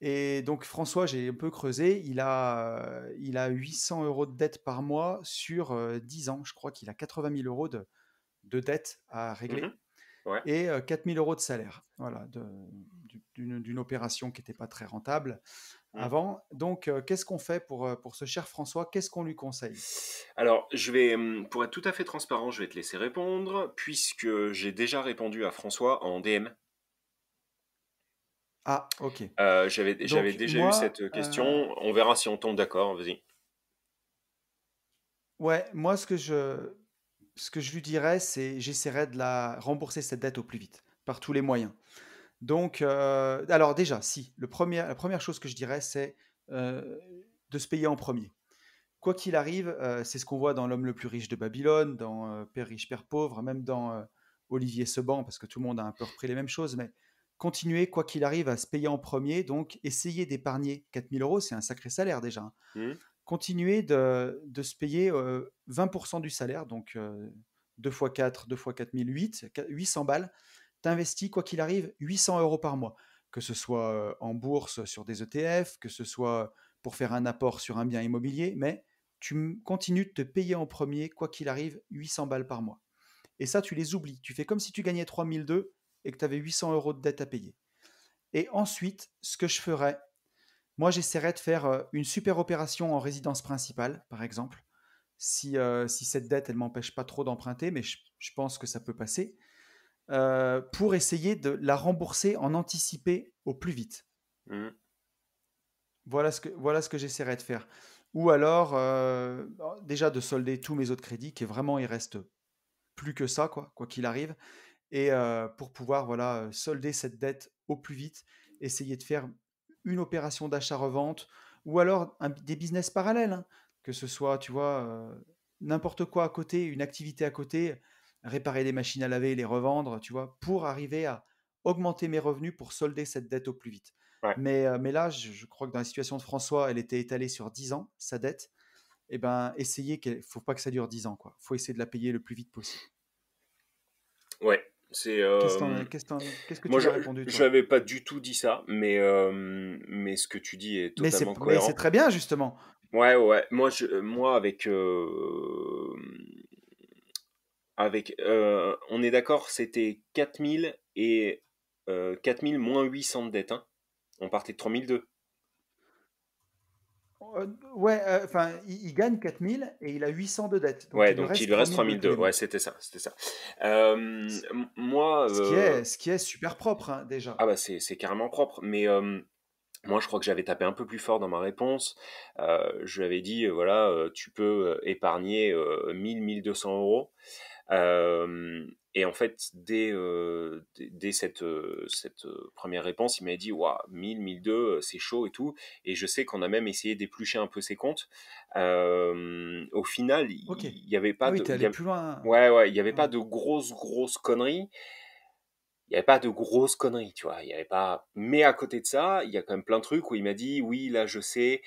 Et donc François, j'ai un peu creusé, il a 800 € de dette par mois sur 10 ans. Je crois qu'il a 80 000 € de dette à Mhm. régler Ouais. et 4 000 € de salaire. Voilà, d'une opération qui n'était pas très rentable Mm. avant. Donc, qu'est-ce qu'on fait pour ce cher François? Qu'est-ce qu'on lui conseille? Alors, pour être tout à fait transparent, je vais te laisser répondre, puisque j'ai déjà répondu à François en DM. Ah, ok. J'avais Donc, déjà eu moi, cette question. On verra si on tombe d'accord. Vas-y. ouais, moi, ce que je lui dirais, c'est j'essaierai de la rembourser cette dette au plus vite, par tous les moyens. Donc, alors déjà, si, la première chose que je dirais, c'est euh, de se payer en premier. Quoi qu'il arrive, c'est ce qu'on voit dans L'homme le plus riche de Babylone, dans Père riche, Père pauvre, même dans Olivier Seban, parce que tout le monde a un peu repris les mêmes choses, mais continuer, quoi qu'il arrive, à se payer en premier, donc essayer d'épargner 4 000 €, c'est un sacré salaire déjà, hein. Hmm. Continuer de se payer 20% du salaire, donc 2 fois 4, 2 fois 4 000, 800 balles. T'investis, quoi qu'il arrive, 800 € par mois, que ce soit en bourse sur des ETF, que ce soit pour faire un apport sur un bien immobilier, mais continues de te payer en premier, quoi qu'il arrive, 800 balles par mois. Et ça, tu les oublies. Tu fais comme si tu gagnais 3002 et que tu avais 800 € de dette à payer. Et ensuite, ce que je ferais, moi, j'essaierais de faire une super opération en résidence principale, par exemple, si cette dette, elle m'empêche pas trop d'emprunter, mais je pense que ça peut passer, pour essayer de la rembourser en anticipé au plus vite. Hmm. Voilà ce que j'essaierais de faire. Ou alors, déjà de solder tous mes autres crédits, qui vraiment, il reste plus que ça, quoi qu'il arrive, et pour pouvoir voilà, solder cette dette au plus vite, essayer de faire une opération d'achat-revente, ou alors des business parallèles, hein, que ce soit, tu vois, n'importe quoi à côté, une activité à côté, réparer des machines à laver, les revendre, tu vois, pour arriver à augmenter mes revenus pour solder cette dette au plus vite. Ouais. Mais là, je crois que dans la situation de François, elle était étalée sur 10 ans, sa dette. Eh ben, faut pas que ça dure 10 ans, quoi. Faut essayer de la payer le plus vite possible. Ouais. C'est. Qu'est-ce que tu Moi, lui as répondu, je toi? n'avais pas du tout dit ça, mais ce que tu dis est totalement Mais c'est cohérent. très bien, justement. Ouais, ouais. Moi on est d'accord, c'était 4000 et 4000 moins 800 de dette, hein. On partait de 3002. Ouais, enfin, il gagne 4 000 et il a 800 de dette. Donc, Ouais, il lui donc il reste lui reste 3002 tous 3002. les Ouais, mois. c'était ça, c'était ça. Ce Moi, ce qui est super propre, hein, ah déjà. bah c'est carrément propre, mais moi je crois que j'avais tapé un peu plus fort dans ma réponse. Je lui avais dit, voilà, tu peux épargner 1000-1200 euros. Et en fait, dès cette première réponse, il m'a dit, waouh, 1000-1002, c'est chaud et tout. Et je sais qu'on a même essayé d'éplucher un peu ses comptes. Au final, Ok. il y avait pas Ah oui, de, t'es allé plus loin. ouais, ouais, il y avait pas Ouais. de grosses conneries. Il y avait pas de grosses conneries, tu vois. Il y avait pas. Mais à côté de ça, il y a quand même plein de trucs où il m'a dit, oui, là, je sais,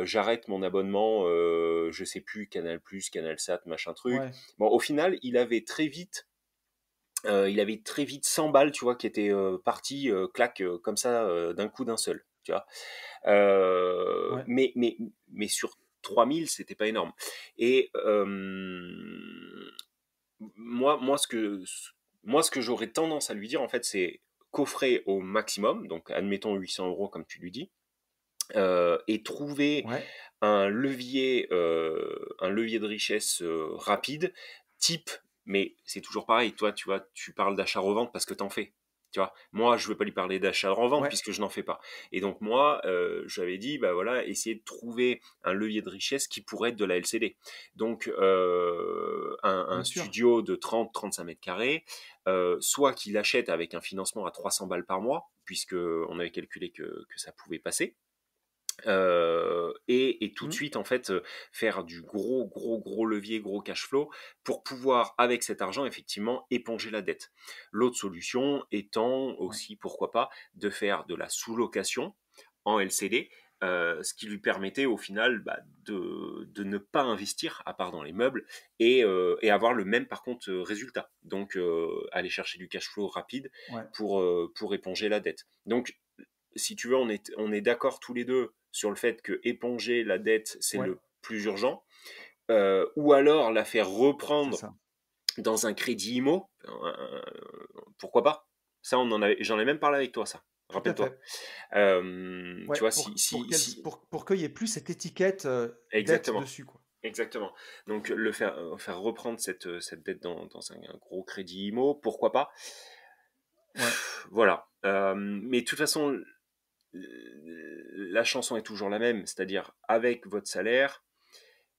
j'arrête mon abonnement, je sais plus, Canal+, CanalSat, machin truc. Ouais. Bon, au final, il avait très vite 100 balles, tu vois, qui étaient parties, clac, comme ça, d'un coup d'un seul, tu vois. Ouais. Mais sur 3000, c'était pas énorme. Et moi, ce que j'aurais tendance à lui dire, en fait, c'est coffrer au maximum, donc admettons 800 euros comme tu lui dis, et trouver Ouais. un levier de richesse rapide, type, mais c'est toujours pareil, toi, tu vois, tu parles d'achat-revente parce que t'en fais. Tu vois, moi, je ne veux pas lui parler d'achat-revente Ouais, puisque je n'en fais pas. Et donc, moi, j'avais dit, bah voilà, essayer de trouver un levier de richesse qui pourrait être de la LCD. Donc, un bien sûr. studio de 30-35 mètres carrés, soit qu'il achète avec un financement à 300 balles par mois, puisque on avait calculé que ça pouvait passer. Et tout de Mmh. suite en fait faire du gros levier, gros cash flow pour pouvoir avec cet argent effectivement éponger la dette. L'autre solution étant Ouais, aussi pourquoi pas de faire de la sous-location en LCD, ce qui lui permettait au final de ne pas investir à part dans les meubles et avoir le même par contre résultat. Donc aller chercher du cash flow rapide ouais, pour éponger la dette. Donc si tu veux, on est d'accord tous les deux sur le fait que éponger la dette, c'est ouais, le plus urgent, ou alors la faire c'est reprendre ça. dans un crédit IMO, pourquoi pas. Ça, j'en ai même parlé avec toi, ça. Tout à Rappelle-toi. fait. Tu Ouais, vois, pour pour qu'il y ait plus cette étiquette, dette exactement, dessus, quoi. exactement. Donc faire reprendre cette dette dans un gros crédit IMO, pourquoi pas. Ouais, Voilà. Mais de toute façon, la chanson est toujours la même, c'est-à-dire avec votre salaire,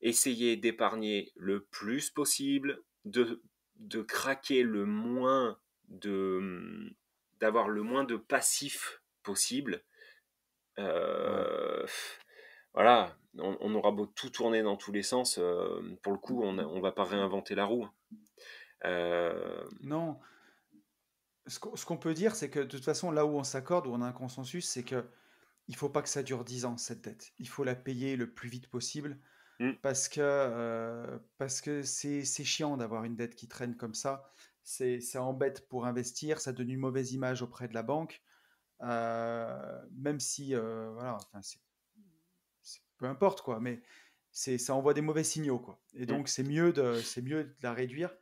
essayez d'épargner le plus possible, de craquer le moins, d'avoir le moins de passifs possible. ouais. Euh, voilà, on aura beau tout tourner dans tous les sens, pour le coup, on va pas réinventer la roue. Euh, Non, ce qu'on peut dire, c'est que de toute façon, là où on s'accorde, où on a un consensus, c'est que il faut pas que ça dure 10 ans, cette dette. Il faut la payer le plus vite possible hmm, parce que c'est chiant d'avoir une dette qui traîne comme ça. Ça embête pour investir, ça donne une mauvaise image auprès de la banque. Même si, voilà, enfin, peu importe quoi, mais ça envoie des mauvais signaux quoi. Et hmm. donc c'est mieux de la réduire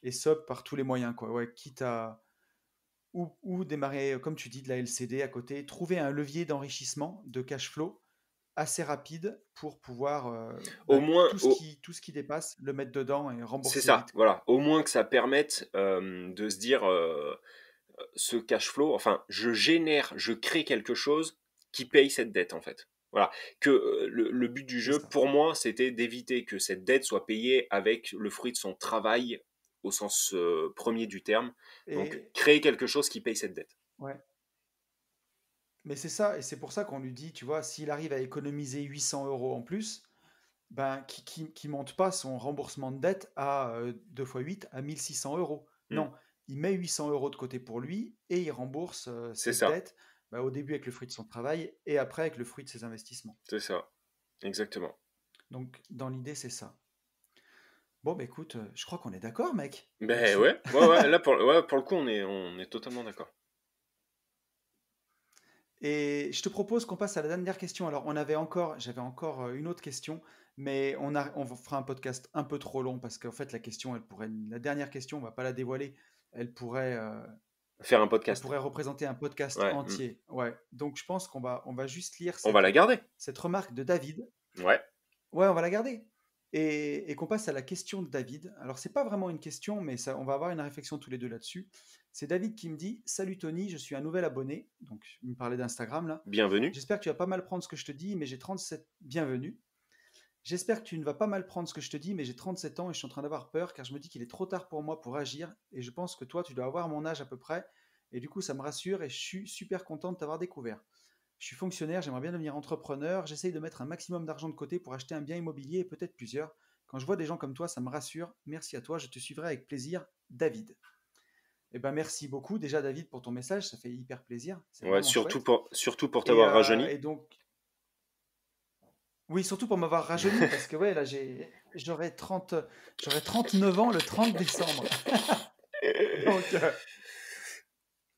et ça par tous les moyens quoi. Ouais, quitte à ou démarrer, comme tu dis, de la LCD à côté, trouver un levier d'enrichissement, de cash flow assez rapide pour pouvoir Au moins, tout ce qui dépasse le mettre dedans et c'est rembourser ça, vite quoi. voilà. Au moins que ça permette de se dire ce cash flow, enfin, je crée quelque chose qui paye cette dette en fait. Voilà. Que le but du C'est jeu, ça. pour moi, c'était d'éviter que cette dette soit payée avec le fruit de son travail au sens premier du terme. Donc, Et créer quelque chose qui paye cette dette. ouais. Mais c'est ça, et c'est pour ça qu'on lui dit, tu vois, s'il arrive à économiser 800 euros en plus, ben, qui monte pas son remboursement de dette à 2 fois 8 à 1600 euros. Hmm. Non, il met 800 euros de côté pour lui et il rembourse C'est cette ça, dette ben, au début avec le fruit de son travail et après avec le fruit de ses investissements. c'est ça, exactement. Donc, dans l'idée, c'est ça. Bon, bah écoute, je crois qu'on est d'accord, mec, Ben là-dessus. ouais, là pour le coup, on est totalement d'accord. Et je te propose qu'on passe à la dernière question. Alors, j'avais encore une autre question, mais on fera un podcast un peu trop long parce qu'en fait, la dernière question, on va pas la dévoiler, elle pourrait, euh, Faire un elle podcast. pourrait représenter un podcast Ouais, entier. Ouais. Donc, je pense on va juste lire on va la garder. cette remarque de David. Ouais. Ouais, on va la garder. Et qu'on passe à la question de David. Alors, c'est pas vraiment une question, mais ça, on va avoir une réflexion tous les deux là-dessus. C'est David qui me dit: Salut Tony, je suis un nouvel abonné. Donc, il me parlait d'Instagram là. Bienvenue. J'espère que tu vas pas mal prendre ce que je te dis, mais j'ai 37. Bienvenue. J'espère que tu ne vas pas mal prendre ce que je te dis, mais j'ai 37 ans et je suis en train d'avoir peur car je me dis qu'il est trop tard pour moi pour agir. Et je pense que toi, tu dois avoir mon âge à peu près. Et du coup, ça me rassure et je suis super content de t'avoir découvert. Je suis fonctionnaire, j'aimerais bien devenir entrepreneur, j'essaye de mettre un maximum d'argent de côté pour acheter un bien immobilier et peut-être plusieurs. Quand je vois des gens comme toi, ça me rassure. Merci à toi, je te suivrai avec plaisir, David. Eh ben merci beaucoup déjà David pour ton message, ça fait hyper plaisir, c'est Ouais, vraiment chouette. surtout pour t'avoir rajeuni. Et donc, oui, surtout pour m'avoir rajeuni, parce que ouais, là j'aurai 39 ans le 30 décembre. Donc,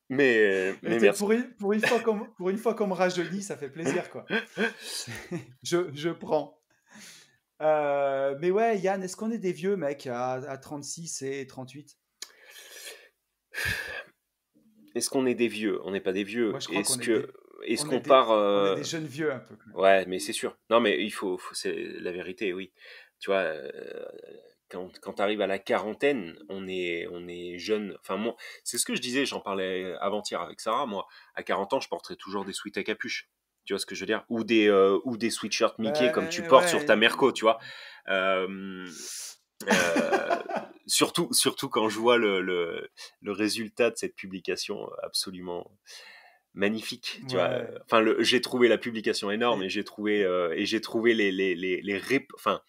Mais merci. pour une fois qu'on me rajeunit, ça fait plaisir quoi. Je prends. Mais ouais, Yann, est-ce qu'on est des vieux mecs à 36 et 38? Est-ce qu'on est des vieux? On n'est pas des Moi, vieux. je crois Est-ce qu'on est que des. est-ce On qu'on est part... on est des jeunes vieux un peu, quand même. Ouais, mais c'est sûr. Non, mais c'est la vérité, oui. Tu vois, quand tu arrives à la quarantaine, on est jeune. Enfin, moi, c'est ce que je disais, j'en parlais avant-hier avec Sarah. Moi, à 40 ans, je porterai toujours des sweats à capuche. Tu vois ce que je veux dire? Ou des sweatshirts Mickey comme tu Ben portes sur ta ouais. Merco, tu vois. Euh, euh, surtout quand je vois le résultat de cette publication absolument magnifique, tu vois. Ouais. Enfin, j'ai trouvé la publication énorme Et, et j'ai trouvé enfin,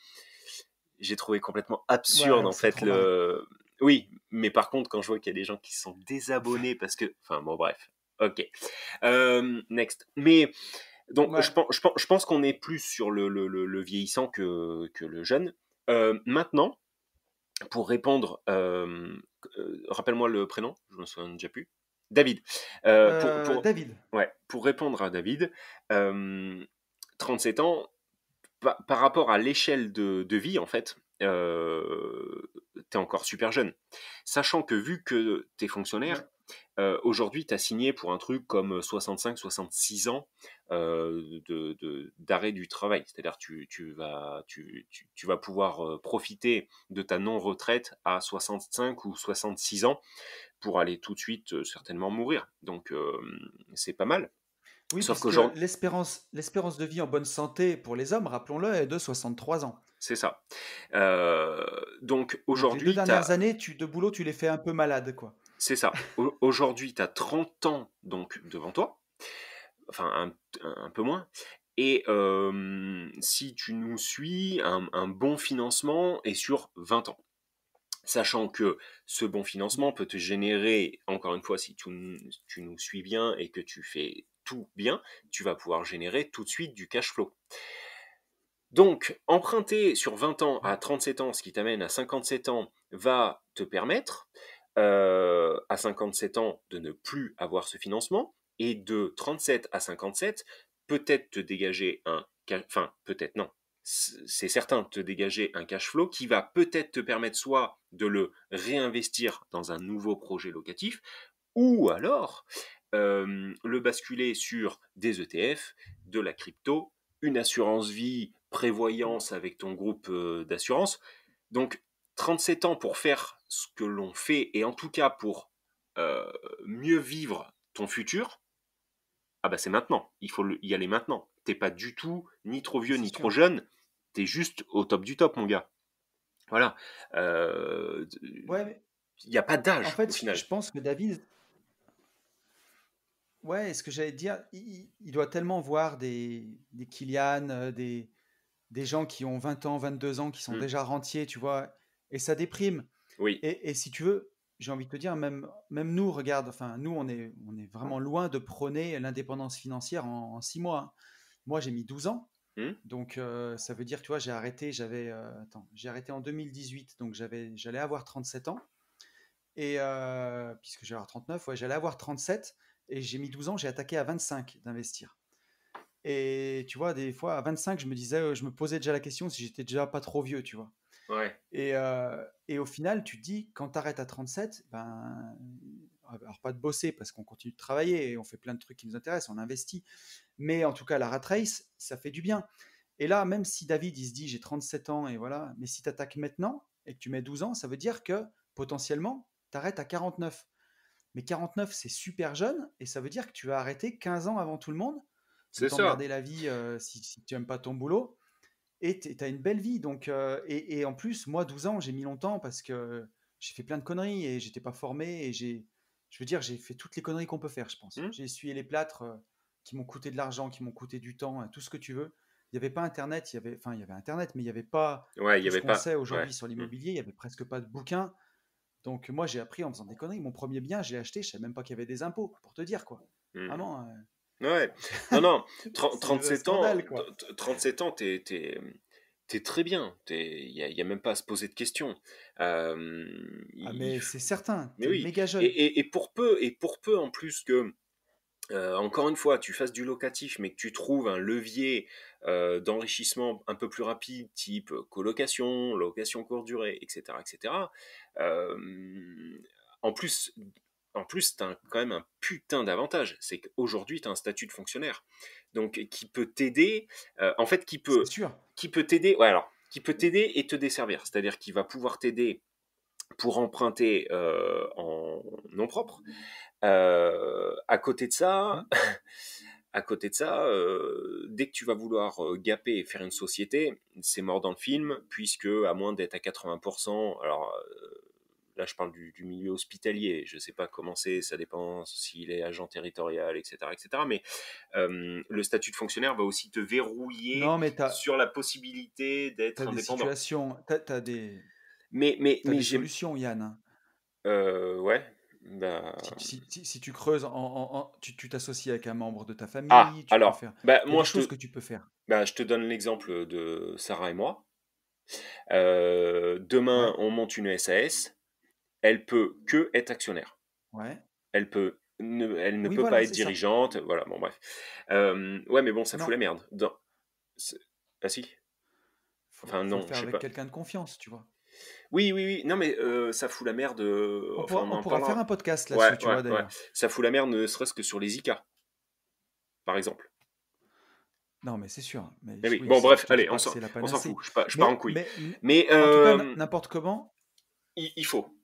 j'ai trouvé complètement absurde ouais, on en s'est fait trop marré. Oui, mais par contre, quand je vois qu'il y a des gens qui se sont désabonnés parce que, enfin, bon, bref. Ok. Next. Mais donc, Ouais. je pense qu'on est plus sur le vieillissant que le jeune. Maintenant, pour répondre, rappelle-moi le prénom, je me souviens déjà plus. David. David. Ouais, pour répondre à David, euh, 37 ans, par rapport à l'échelle de vie, en fait, t'es encore super jeune. Sachant que vu que t'es Ouais. fonctionnaire, aujourd'hui, tu as signé pour un truc comme 65-66 ans d'arrêt du travail. C'est-à-dire tu vas pouvoir profiter de ta non-retraite à 65 ou 66 ans pour aller tout de suite certainement mourir. Donc c'est pas mal. Oui, Sauf puisque qu'aujourd'hui, l'espérance de vie en bonne santé pour les hommes, rappelons-le, est de 63 ans. c'est ça. Donc Donc les deux aujourd'hui, dernières années de boulot, tu les fais un peu malade, quoi. c'est ça. Aujourd'hui, tu as 30 ans donc devant toi. Enfin un peu moins. Et si tu nous suis, un bon financement est sur 20 ans. Sachant que ce bon financement peut te générer, encore une fois, si tu nous suis bien et que tu fais tout bien, tu vas pouvoir générer tout de suite du cash flow. Donc, emprunter sur 20 ans à 37 ans, ce qui t'amène à 57 ans, va te permettre, à 57 ans, de ne plus avoir ce financement, et de 37 à 57, peut-être te dégager enfin, peut-être non, c'est certain, te dégager un cash flow qui va peut-être te permettre soit de le réinvestir dans un nouveau projet locatif, ou alors le basculer sur des ETF, de la crypto, une assurance vie, prévoyance avec ton groupe d'assurance. Donc 37 ans pour faire ce que l'on fait et en tout cas pour euh, mieux vivre ton futur, ah bah c'est maintenant, il faut y aller maintenant. T'es pas du tout ni trop vieux C'est ni trop sûr. jeune, t'es juste au top du top mon gars. Voilà. Il Ouais, mais n'y a pas en d'âge au fait, final. je pense que David, ouais, ce que j'allais te dire, il doit tellement voir des Kylian, des gens qui ont 20 ans, 22 ans, qui sont Hmm. déjà rentiers, tu vois, et ça déprime. Oui, Et si tu veux, j'ai envie de te dire, même nous, regarde, enfin, nous, on est vraiment loin de prôner l'indépendance financière en 6 mois, hein. Moi, j'ai mis 12 ans. hmm. Donc, ça veut dire, tu vois, j'ai arrêté en 2018, donc j'allais avoir 37 ans. Et puisque j'allais avoir 39, ouais, j'allais avoir 37. Et j'ai mis 12 ans, j'ai attaqué à 25 d'investir. Et tu vois, des fois, à 25, je me disais, je me posais déjà la question si j'étais déjà pas trop vieux, tu vois. Ouais. Et au final, tu te dis, quand tu arrêtes à 37, ben, alors pas de bosser parce qu'on continue de travailler et on fait plein de trucs qui nous intéressent, on investit. Mais en tout cas, la rat race, ça fait du bien. Et là, même si David, il se dit, j'ai 37 ans et voilà, mais si tu attaques maintenant et que tu mets 12 ans, ça veut dire que potentiellement, tu arrêtes à 49. Mais 49, c'est super jeune et ça veut dire que tu vas arrêter 15 ans avant tout le monde, le C'est temps de ça. garder la vie si tu n'aimes pas ton boulot. Et tu as une belle vie. Donc, et en plus, moi, 12 ans, j'ai mis longtemps parce que j'ai fait plein de conneries et j'étais pas formé. Et je veux dire, j'ai fait toutes les conneries qu'on peut faire, je pense. Hmm. J'ai essuyé les plâtres qui m'ont coûté de l'argent, qui m'ont coûté du temps, tout ce que tu veux. Il n'y avait pas Internet, enfin, il y avait Internet, mais il n'y avait pas Ouais, il y tout ce avait qu'on pas. sait Ouais. aujourd'hui sur Hmm. l'immobilier. Il n'y avait presque pas de bouquins. Donc, moi, j'ai appris en faisant des conneries. Mon premier bien, je l'ai acheté, je ne savais même pas qu'il y avait des impôts, pour te dire, quoi. Hmm. Vraiment, Ouais. Non, non. c'est un 37 ans, scandale, quoi. 37 ans, t'es très bien. Il y a même pas à se poser de questions. Euh, Ah, il- il- mais c'est certain, mais t'es oui. méga Et, jeune. et pour peu en plus que encore une fois, tu fasses du locatif, mais que tu trouves un levier d'enrichissement un peu plus rapide, type colocation, location courte durée, etc., etc. euh, en plus, en plus, tu as quand même un putain d'avantage. C'est qu'aujourd'hui, tu as un statut de fonctionnaire. Donc, qui peut t'aider, en fait, C'est sûr. qui peut t'aider, ouais, alors, qui peut t'aider et te desservir. C'est-à-dire qu'il va pouvoir t'aider pour emprunter en nom propre. À côté de ça, Mmh. à côté de ça, dès que tu vas vouloir gaper et faire une société, c'est mort dans le film, puisque à moins d'être à 80%, alors là je parle du milieu hospitalier, je sais pas comment c'est, ça dépend s'il est agent territorial, etc., etc. Mais le statut de fonctionnaire va aussi te verrouiller Non, mais tu as sur la possibilité d'être des indépendant. situations, Mais des j'ai, solutions, Yann, hein. ouais, bah, Si tu creuses, tu t'associes avec un membre de ta ah, famille, tu peux alors, faire. bah Il y a moi des choses que tu peux faire. je te donne l'exemple de Sarah et moi. Demain, Ouais, on monte une SAS. Elle peut que être actionnaire. ouais. Elle ne Oui, peut voilà, pas être c'est ça. dirigeante. Voilà, bon, bref. Ouais, mais bon, ça fout Non, la merde. Ah si. Enfin, faut le non, faire je sais avec pas. quelqu'un de confiance, tu vois. Oui, oui, oui. Non, mais ça fout la merde. Enfin, on On en pourra faire parlera. un podcast Ouais, là-dessus, tu ouais, vois, ouais. d'ailleurs. Ça fout la merde, ne serait-ce que sur les ICA, par exemple. Non, mais c'est sûr. Mais Mais oui. oui, Bon, bref, je te dis allez, pas que c'est la on s'en fout. panacée. Je pars en couille. Mais Mais en tout cas, n'importe comment, il faut.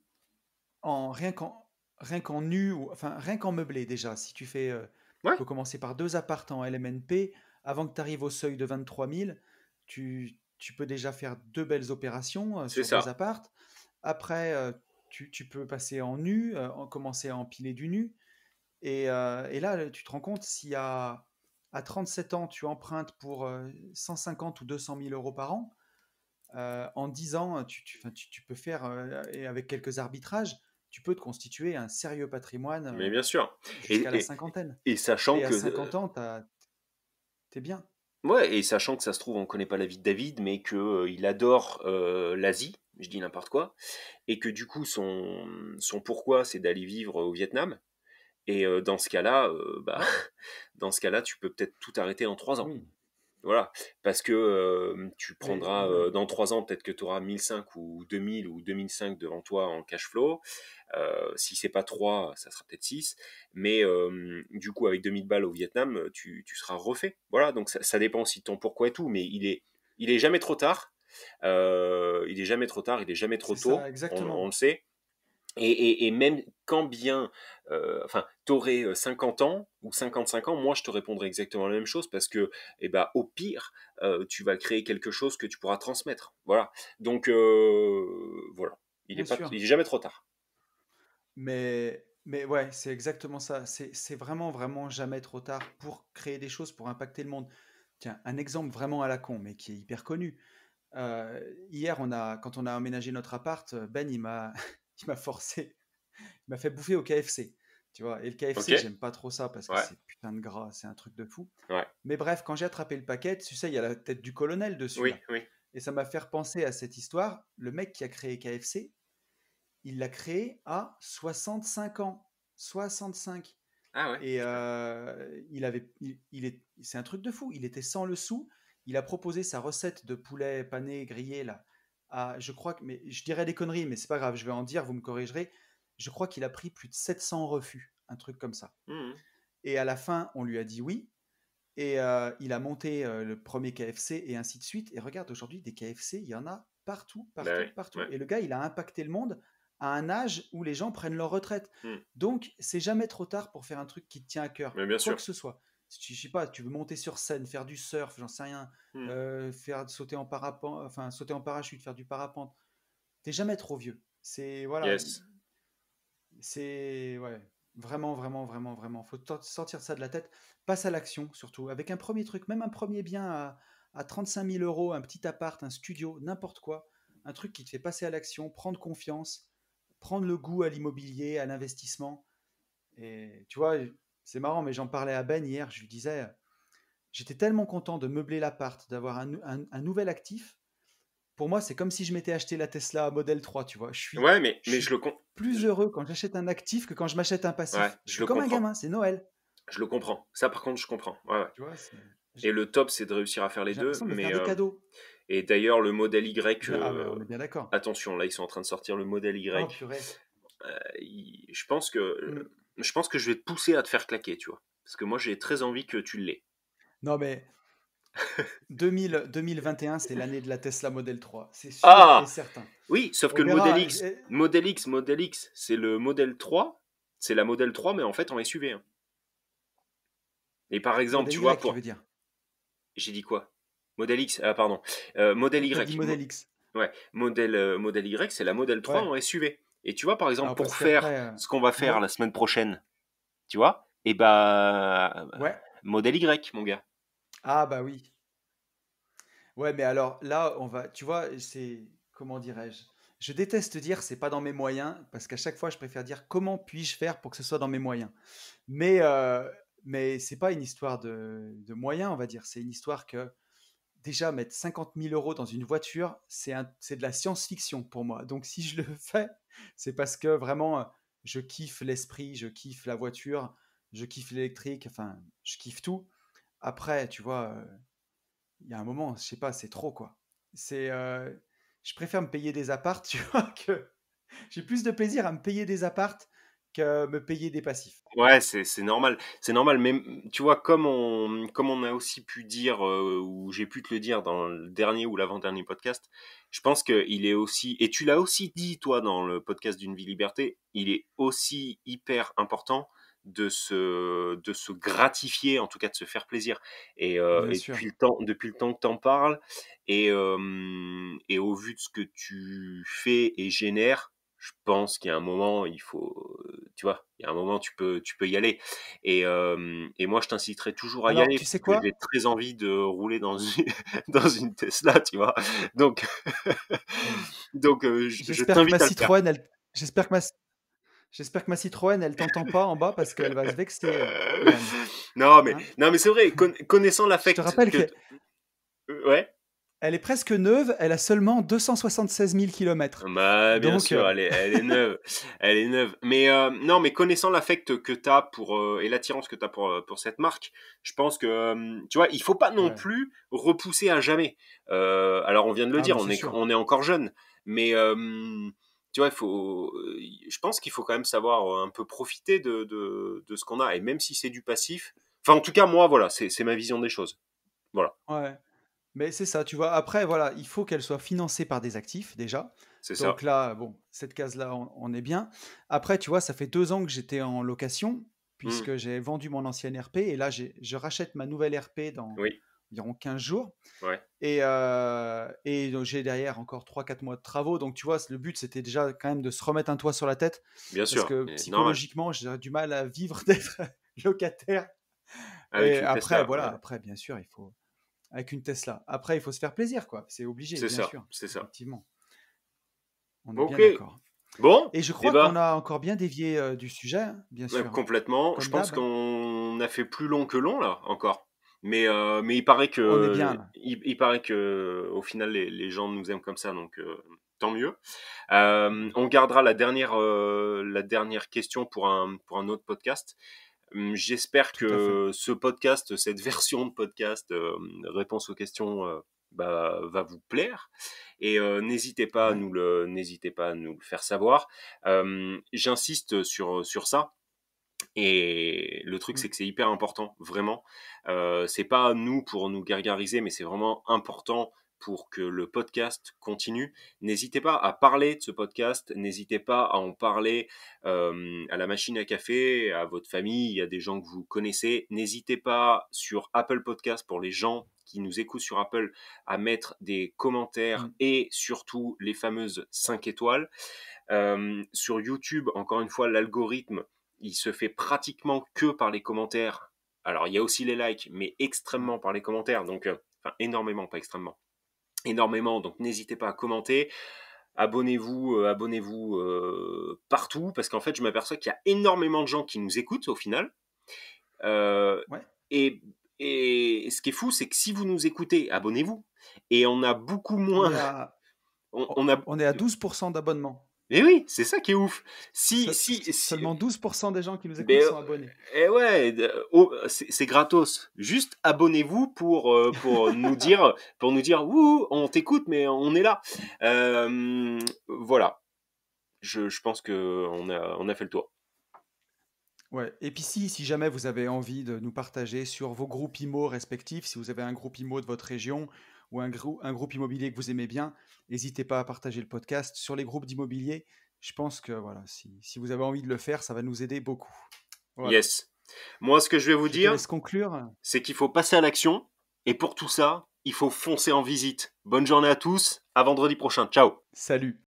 en rien qu'en nu ou enfin rien qu'en meublé déjà. Si tu fais, tu Ouais, peux commencer par 2 apparts en LMNP avant que tu arrives au seuil de 23 000. Tu peux déjà faire 2 belles opérations c'est sur 2 ça. apparts. Après, tu peux passer en nu, commencer à empiler du nu. Et là, tu te rends compte si à 37 ans, tu empruntes pour 150 ou 200 000 euros par an, en 10 ans, enfin, tu peux faire, et avec quelques arbitrages, tu peux te constituer un sérieux patrimoine Mais bien sûr. jusqu'à Et, la et, cinquantaine. et sachant Et à que 50 ans, t'es bien. ouais, et sachant que ça se trouve, on connaît pas la vie de David, mais que il adore l'Asie, je dis n'importe quoi, et que du coup son pourquoi c'est d'aller vivre au Vietnam. Et dans ce cas-là, Ouais, dans ce cas-là, tu peux peut-être tout arrêter en 3 ans. oui. Voilà, parce que tu Mais prendras ouais, dans 3 ans, peut-être que tu auras 1005 ou 2000 ou 2005 devant toi en cash flow. Si c'est pas 3, ça sera peut-être 6. Mais du coup, avec 2000 balles au Vietnam, tu seras refait. Voilà, donc ça dépend aussi de ton pourquoi et tout. Mais il est jamais trop tard. Il est jamais trop tard, il est jamais trop c'est ça, tôt. On exactement. le sait. Et même quand bien, enfin, t'aurais 50 ans ou 55 ans, moi je te répondrais exactement la même chose parce que, eh ben, au pire, tu vas créer quelque chose que tu pourras transmettre. Voilà. Donc, voilà. Bien sûr. Il est jamais trop tard. Mais ouais, c'est exactement ça. C'est vraiment, vraiment jamais trop tard pour créer des choses, pour impacter le monde. Tiens, un exemple vraiment à la con, mais qui est hyper connu. Hier, quand on a emménagé notre appart, Ben, il m'a forcé, il m'a fait bouffer au KFC. Tu vois, et le Ok? KFC, j'aime pas trop ça parce que Ouais. c'est putain de gras, c'est un truc de fou. Ouais. Mais bref, quand j'ai attrapé le paquet, tu sais, il y a la tête du colonel dessus, Oui, là. oui. Et ça m'a fait repenser à cette histoire. Le mec qui a créé KFC, il l'a créé à 65 ans. 65. Ah ouais, Et putain. c'est un truc de fou. Il était sans le sou. Il a proposé sa recette de poulet pané grillé là. Je crois que, mais je dirais des conneries, mais c'est pas grave. Je vais en dire, vous me corrigerez. Je crois qu'il a pris plus de 700 refus, un truc comme ça. Mhm. Et à la fin, on lui a dit oui. Et il a monté le premier KFC et ainsi de suite. Et regarde, aujourd'hui, des KFC, il y en a partout, Bah partout, oui, partout. ouais. Et le gars, il a impacté le monde à un âge où les gens prennent leur retraite. Mhm. Donc, c'est jamais trop tard pour faire un truc qui te tient à cœur, Mais bien quoi sûr. que ce soit. Si tu, je sais pas, tu veux monter sur scène, faire du surf, j'en sais rien, Mhm. faire sauter en parapente, enfin sauter en parachute, faire du parapente. T'es jamais trop vieux. C'est voilà, Yes. c'est ouais, vraiment, vraiment, vraiment, vraiment. Faut sortir ça de la tête. Passe à l'action surtout, avec un premier truc, même un premier bien à 35 000 euros, un petit appart, un studio, n'importe quoi. Un truc qui te fait passer à l'action, prendre confiance, prendre le goût à l'immobilier, à l'investissement. Et tu vois, c'est marrant, mais j'en parlais à Ben hier. Je lui disais, j'étais tellement content de meubler l'appart, d'avoir un nouvel actif. Pour moi, c'est comme si je m'étais acheté la Tesla Model 3, tu vois. Ouais, Je mais suis plus je- heureux quand j'achète un actif que quand je m'achète un ouais, passif. Je je suis le comme un comprends. gamin, c'est Noël. Je le comprends. Ça, par contre, je comprends. Ouais, ouais. Tu vois, Et le top, c'est de réussir à faire les j'ai deux. l'impression de me faire des cadeaux. Et d'ailleurs, le modèle Y, Ah, mais on est bien d'accord. attention, là, ils sont en train de sortir le modèle Oh, Y. purée. je pense que Mm. je vais te pousser à te faire claquer, tu vois. Parce que moi, j'ai très envie que tu l'aies. Non, mais 2021, c'est l'année de la Tesla Model 3. C'est sûr et Ah! certain. Oui, sauf On que le Model verra. X, Model X, c'est le Model 3. C'est la Model 3, mais en fait en SUV, hein. Et par exemple, Model tu vois, Y, tu veux dire? j'ai dit quoi? Model X, ah pardon. Model T'as dit Y. Model X. Ouais, Model Y, c'est la Model 3 Ouais. en SUV. Et tu vois, par exemple, Alors, pour parce faire qu'après. ce qu'on va faire Ouais. la semaine prochaine, tu vois, et bah, Ouais. Model Y, mon gars. Ah, bah oui. Ouais, mais alors là, on va. Tu vois, c'est. Comment dirais-je? Je déteste dire c'est pas dans mes moyens, parce qu'à chaque fois, je préfère dire comment puis-je faire pour que ce soit dans mes moyens. Mais, c'est pas une histoire de moyens, on va dire. C'est une histoire que déjà mettre 50 000 € dans une voiture, c'est de la science-fiction pour moi. Donc si je le fais, c'est parce que vraiment, je kiffe l'esprit, je kiffe la voiture, je kiffe l'électrique, enfin, je kiffe tout. Après, tu vois, il y a un moment, je sais pas, c'est trop quoi. C'est, je préfère me payer des apparts, tu vois, que j'ai plus de plaisir à me payer des apparts que me payer des passifs. Ouais, c'est normal. C'est normal, mais tu vois, comme on a aussi pu dire, ou j'ai pu te le dire dans le dernier ou l'avant-dernier podcast, je pense qu'il est aussi, et tu l'as aussi dit, toi, dans le podcast d'une vie liberté, il est aussi hyper important de se gratifier, en tout cas de se faire plaisir. Bien Et sûr. depuis le temps que t'en parles, et au vu de ce que tu fais et génères, je pense qu'il y a un moment, il faut, tu vois, il y a un moment, tu peux y aller. Et moi, je t'inciterai toujours à y Alors, aller tu sais parce que quoi? j'ai très envie de rouler dans une, dans une Tesla, tu vois. Donc, Ouais. je J'espère que ma t'invite à le faire. Citroën, elle, j'espère que ma, j'espère que ma Citroën, elle t'entend pas en bas parce qu'elle va se vexer, Yann. Hein? Non, mais c'est vrai, connaissant Je te l'affect rappelle que, qu'elle ouais. est presque neuve, elle a seulement 276 000 kilomètres. Bah, bien Donc, sûr, elle est neuve, elle est neuve. Mais non, mais connaissant l'affect que t'as pour et l'attirance que t'as pour cette marque, je pense que tu vois, il faut pas non ouais. plus repousser à jamais. Alors on vient de le Ah, dire, mais c'est sûr. on est encore jeune, mais tu vois, il faut, je pense qu'il faut quand même savoir un peu profiter de ce qu'on a, et même si c'est du passif. Enfin, en tout cas, moi, voilà, c'est ma vision des choses. Voilà, Ouais. Mais c'est ça, tu vois. Après, voilà, il faut qu'elle soit financée par des actifs, déjà. c'est Donc ça. là, bon, cette case-là, on est bien. Après, tu vois, ça fait 2 ans que j'étais en location, Hmm. puisque j'ai vendu mon ancienne RP. Et là, je rachète ma nouvelle RP dans Oui, environ 15 jours. ouais, Et donc, j'ai derrière encore 3 4 mois de travaux. Donc, tu vois, le but, c'était déjà quand même de se remettre un toit sur la tête. bien Parce sûr, que normal. psychologiquement, j'ai du mal à vivre d'être locataire. Avec Et une après, Tesla, voilà, ouais. après, bien sûr, il faut. Avec une Tesla. Après, il faut se faire plaisir, quoi. C'est obligé, C'est bien ça, sûr. c'est ça. Effectivement. On est bien Ok. d'accord. Bon, Et je eh crois qu'on ben, a encore bien dévié du sujet, hein, bien sûr. complètement. Je Comme pense d'hab. qu'on a fait plus long que long là, encore. Mais On est bien, là. il paraît que, au final, les gens nous aiment comme ça, donc tant mieux. On gardera la dernière question pour un autre podcast. J'espère Tout à fait. que ce podcast, cette version de podcast, réponse aux questions, bah, va vous plaire. Et Ouais. n'hésitez pas à nous le faire savoir. J'insiste sur ça. Et le truc, Mm. c'est que c'est hyper important, vraiment. C'est pas nous pour nous gargariser, mais c'est vraiment important pour que le podcast continue. N'hésitez pas à parler de ce podcast, n'hésitez pas à en parler à la machine à café, à votre famille, à des gens que vous connaissez. N'hésitez pas sur Apple Podcast pour les gens qui nous écoutent sur Apple à mettre des commentaires Mm. et surtout les fameuses 5 étoiles. Sur YouTube, encore une fois, l'algorithme, il se fait pratiquement que par les commentaires. Alors, il y a aussi les likes, mais Ouais. extrêmement par les commentaires. Donc, enfin, énormément, pas extrêmement. Énormément. Donc, n'hésitez pas à commenter. Abonnez-vous partout, parce qu'en fait, je m'aperçois qu'il y a énormément de gens qui nous écoutent au final. Euh, Ouais. et, et ce qui est fou, c'est que si vous nous écoutez, abonnez-vous. Et on a beaucoup On moins. est à, On a. on est à 12% d'abonnement. Mais oui, c'est ça qui est ouf. Si, Seulement 12% des gens qui nous écoutent ben, sont abonnés. ouais, oh, c'est gratos. Juste abonnez-vous pour nous dire, ouh, on t'écoute, mais on est là. Voilà. je pense qu'on a fait le tour. Ouais. Et puis si jamais vous avez envie de nous partager sur vos groupes IMO respectifs, si vous avez un groupe IMO de votre région ou un groupe immobilier que vous aimez bien, n'hésitez pas à partager le podcast sur les groupes d'immobilier. Je pense que voilà, si vous avez envie de le faire, ça va nous aider beaucoup. Voilà. Yes. Moi, ce que je vais vous Je te dire, laisse conclure. c'est qu'il faut passer à l'action. Et pour tout ça, il faut foncer en visite. Bonne journée à tous. À vendredi prochain. Ciao. Salut.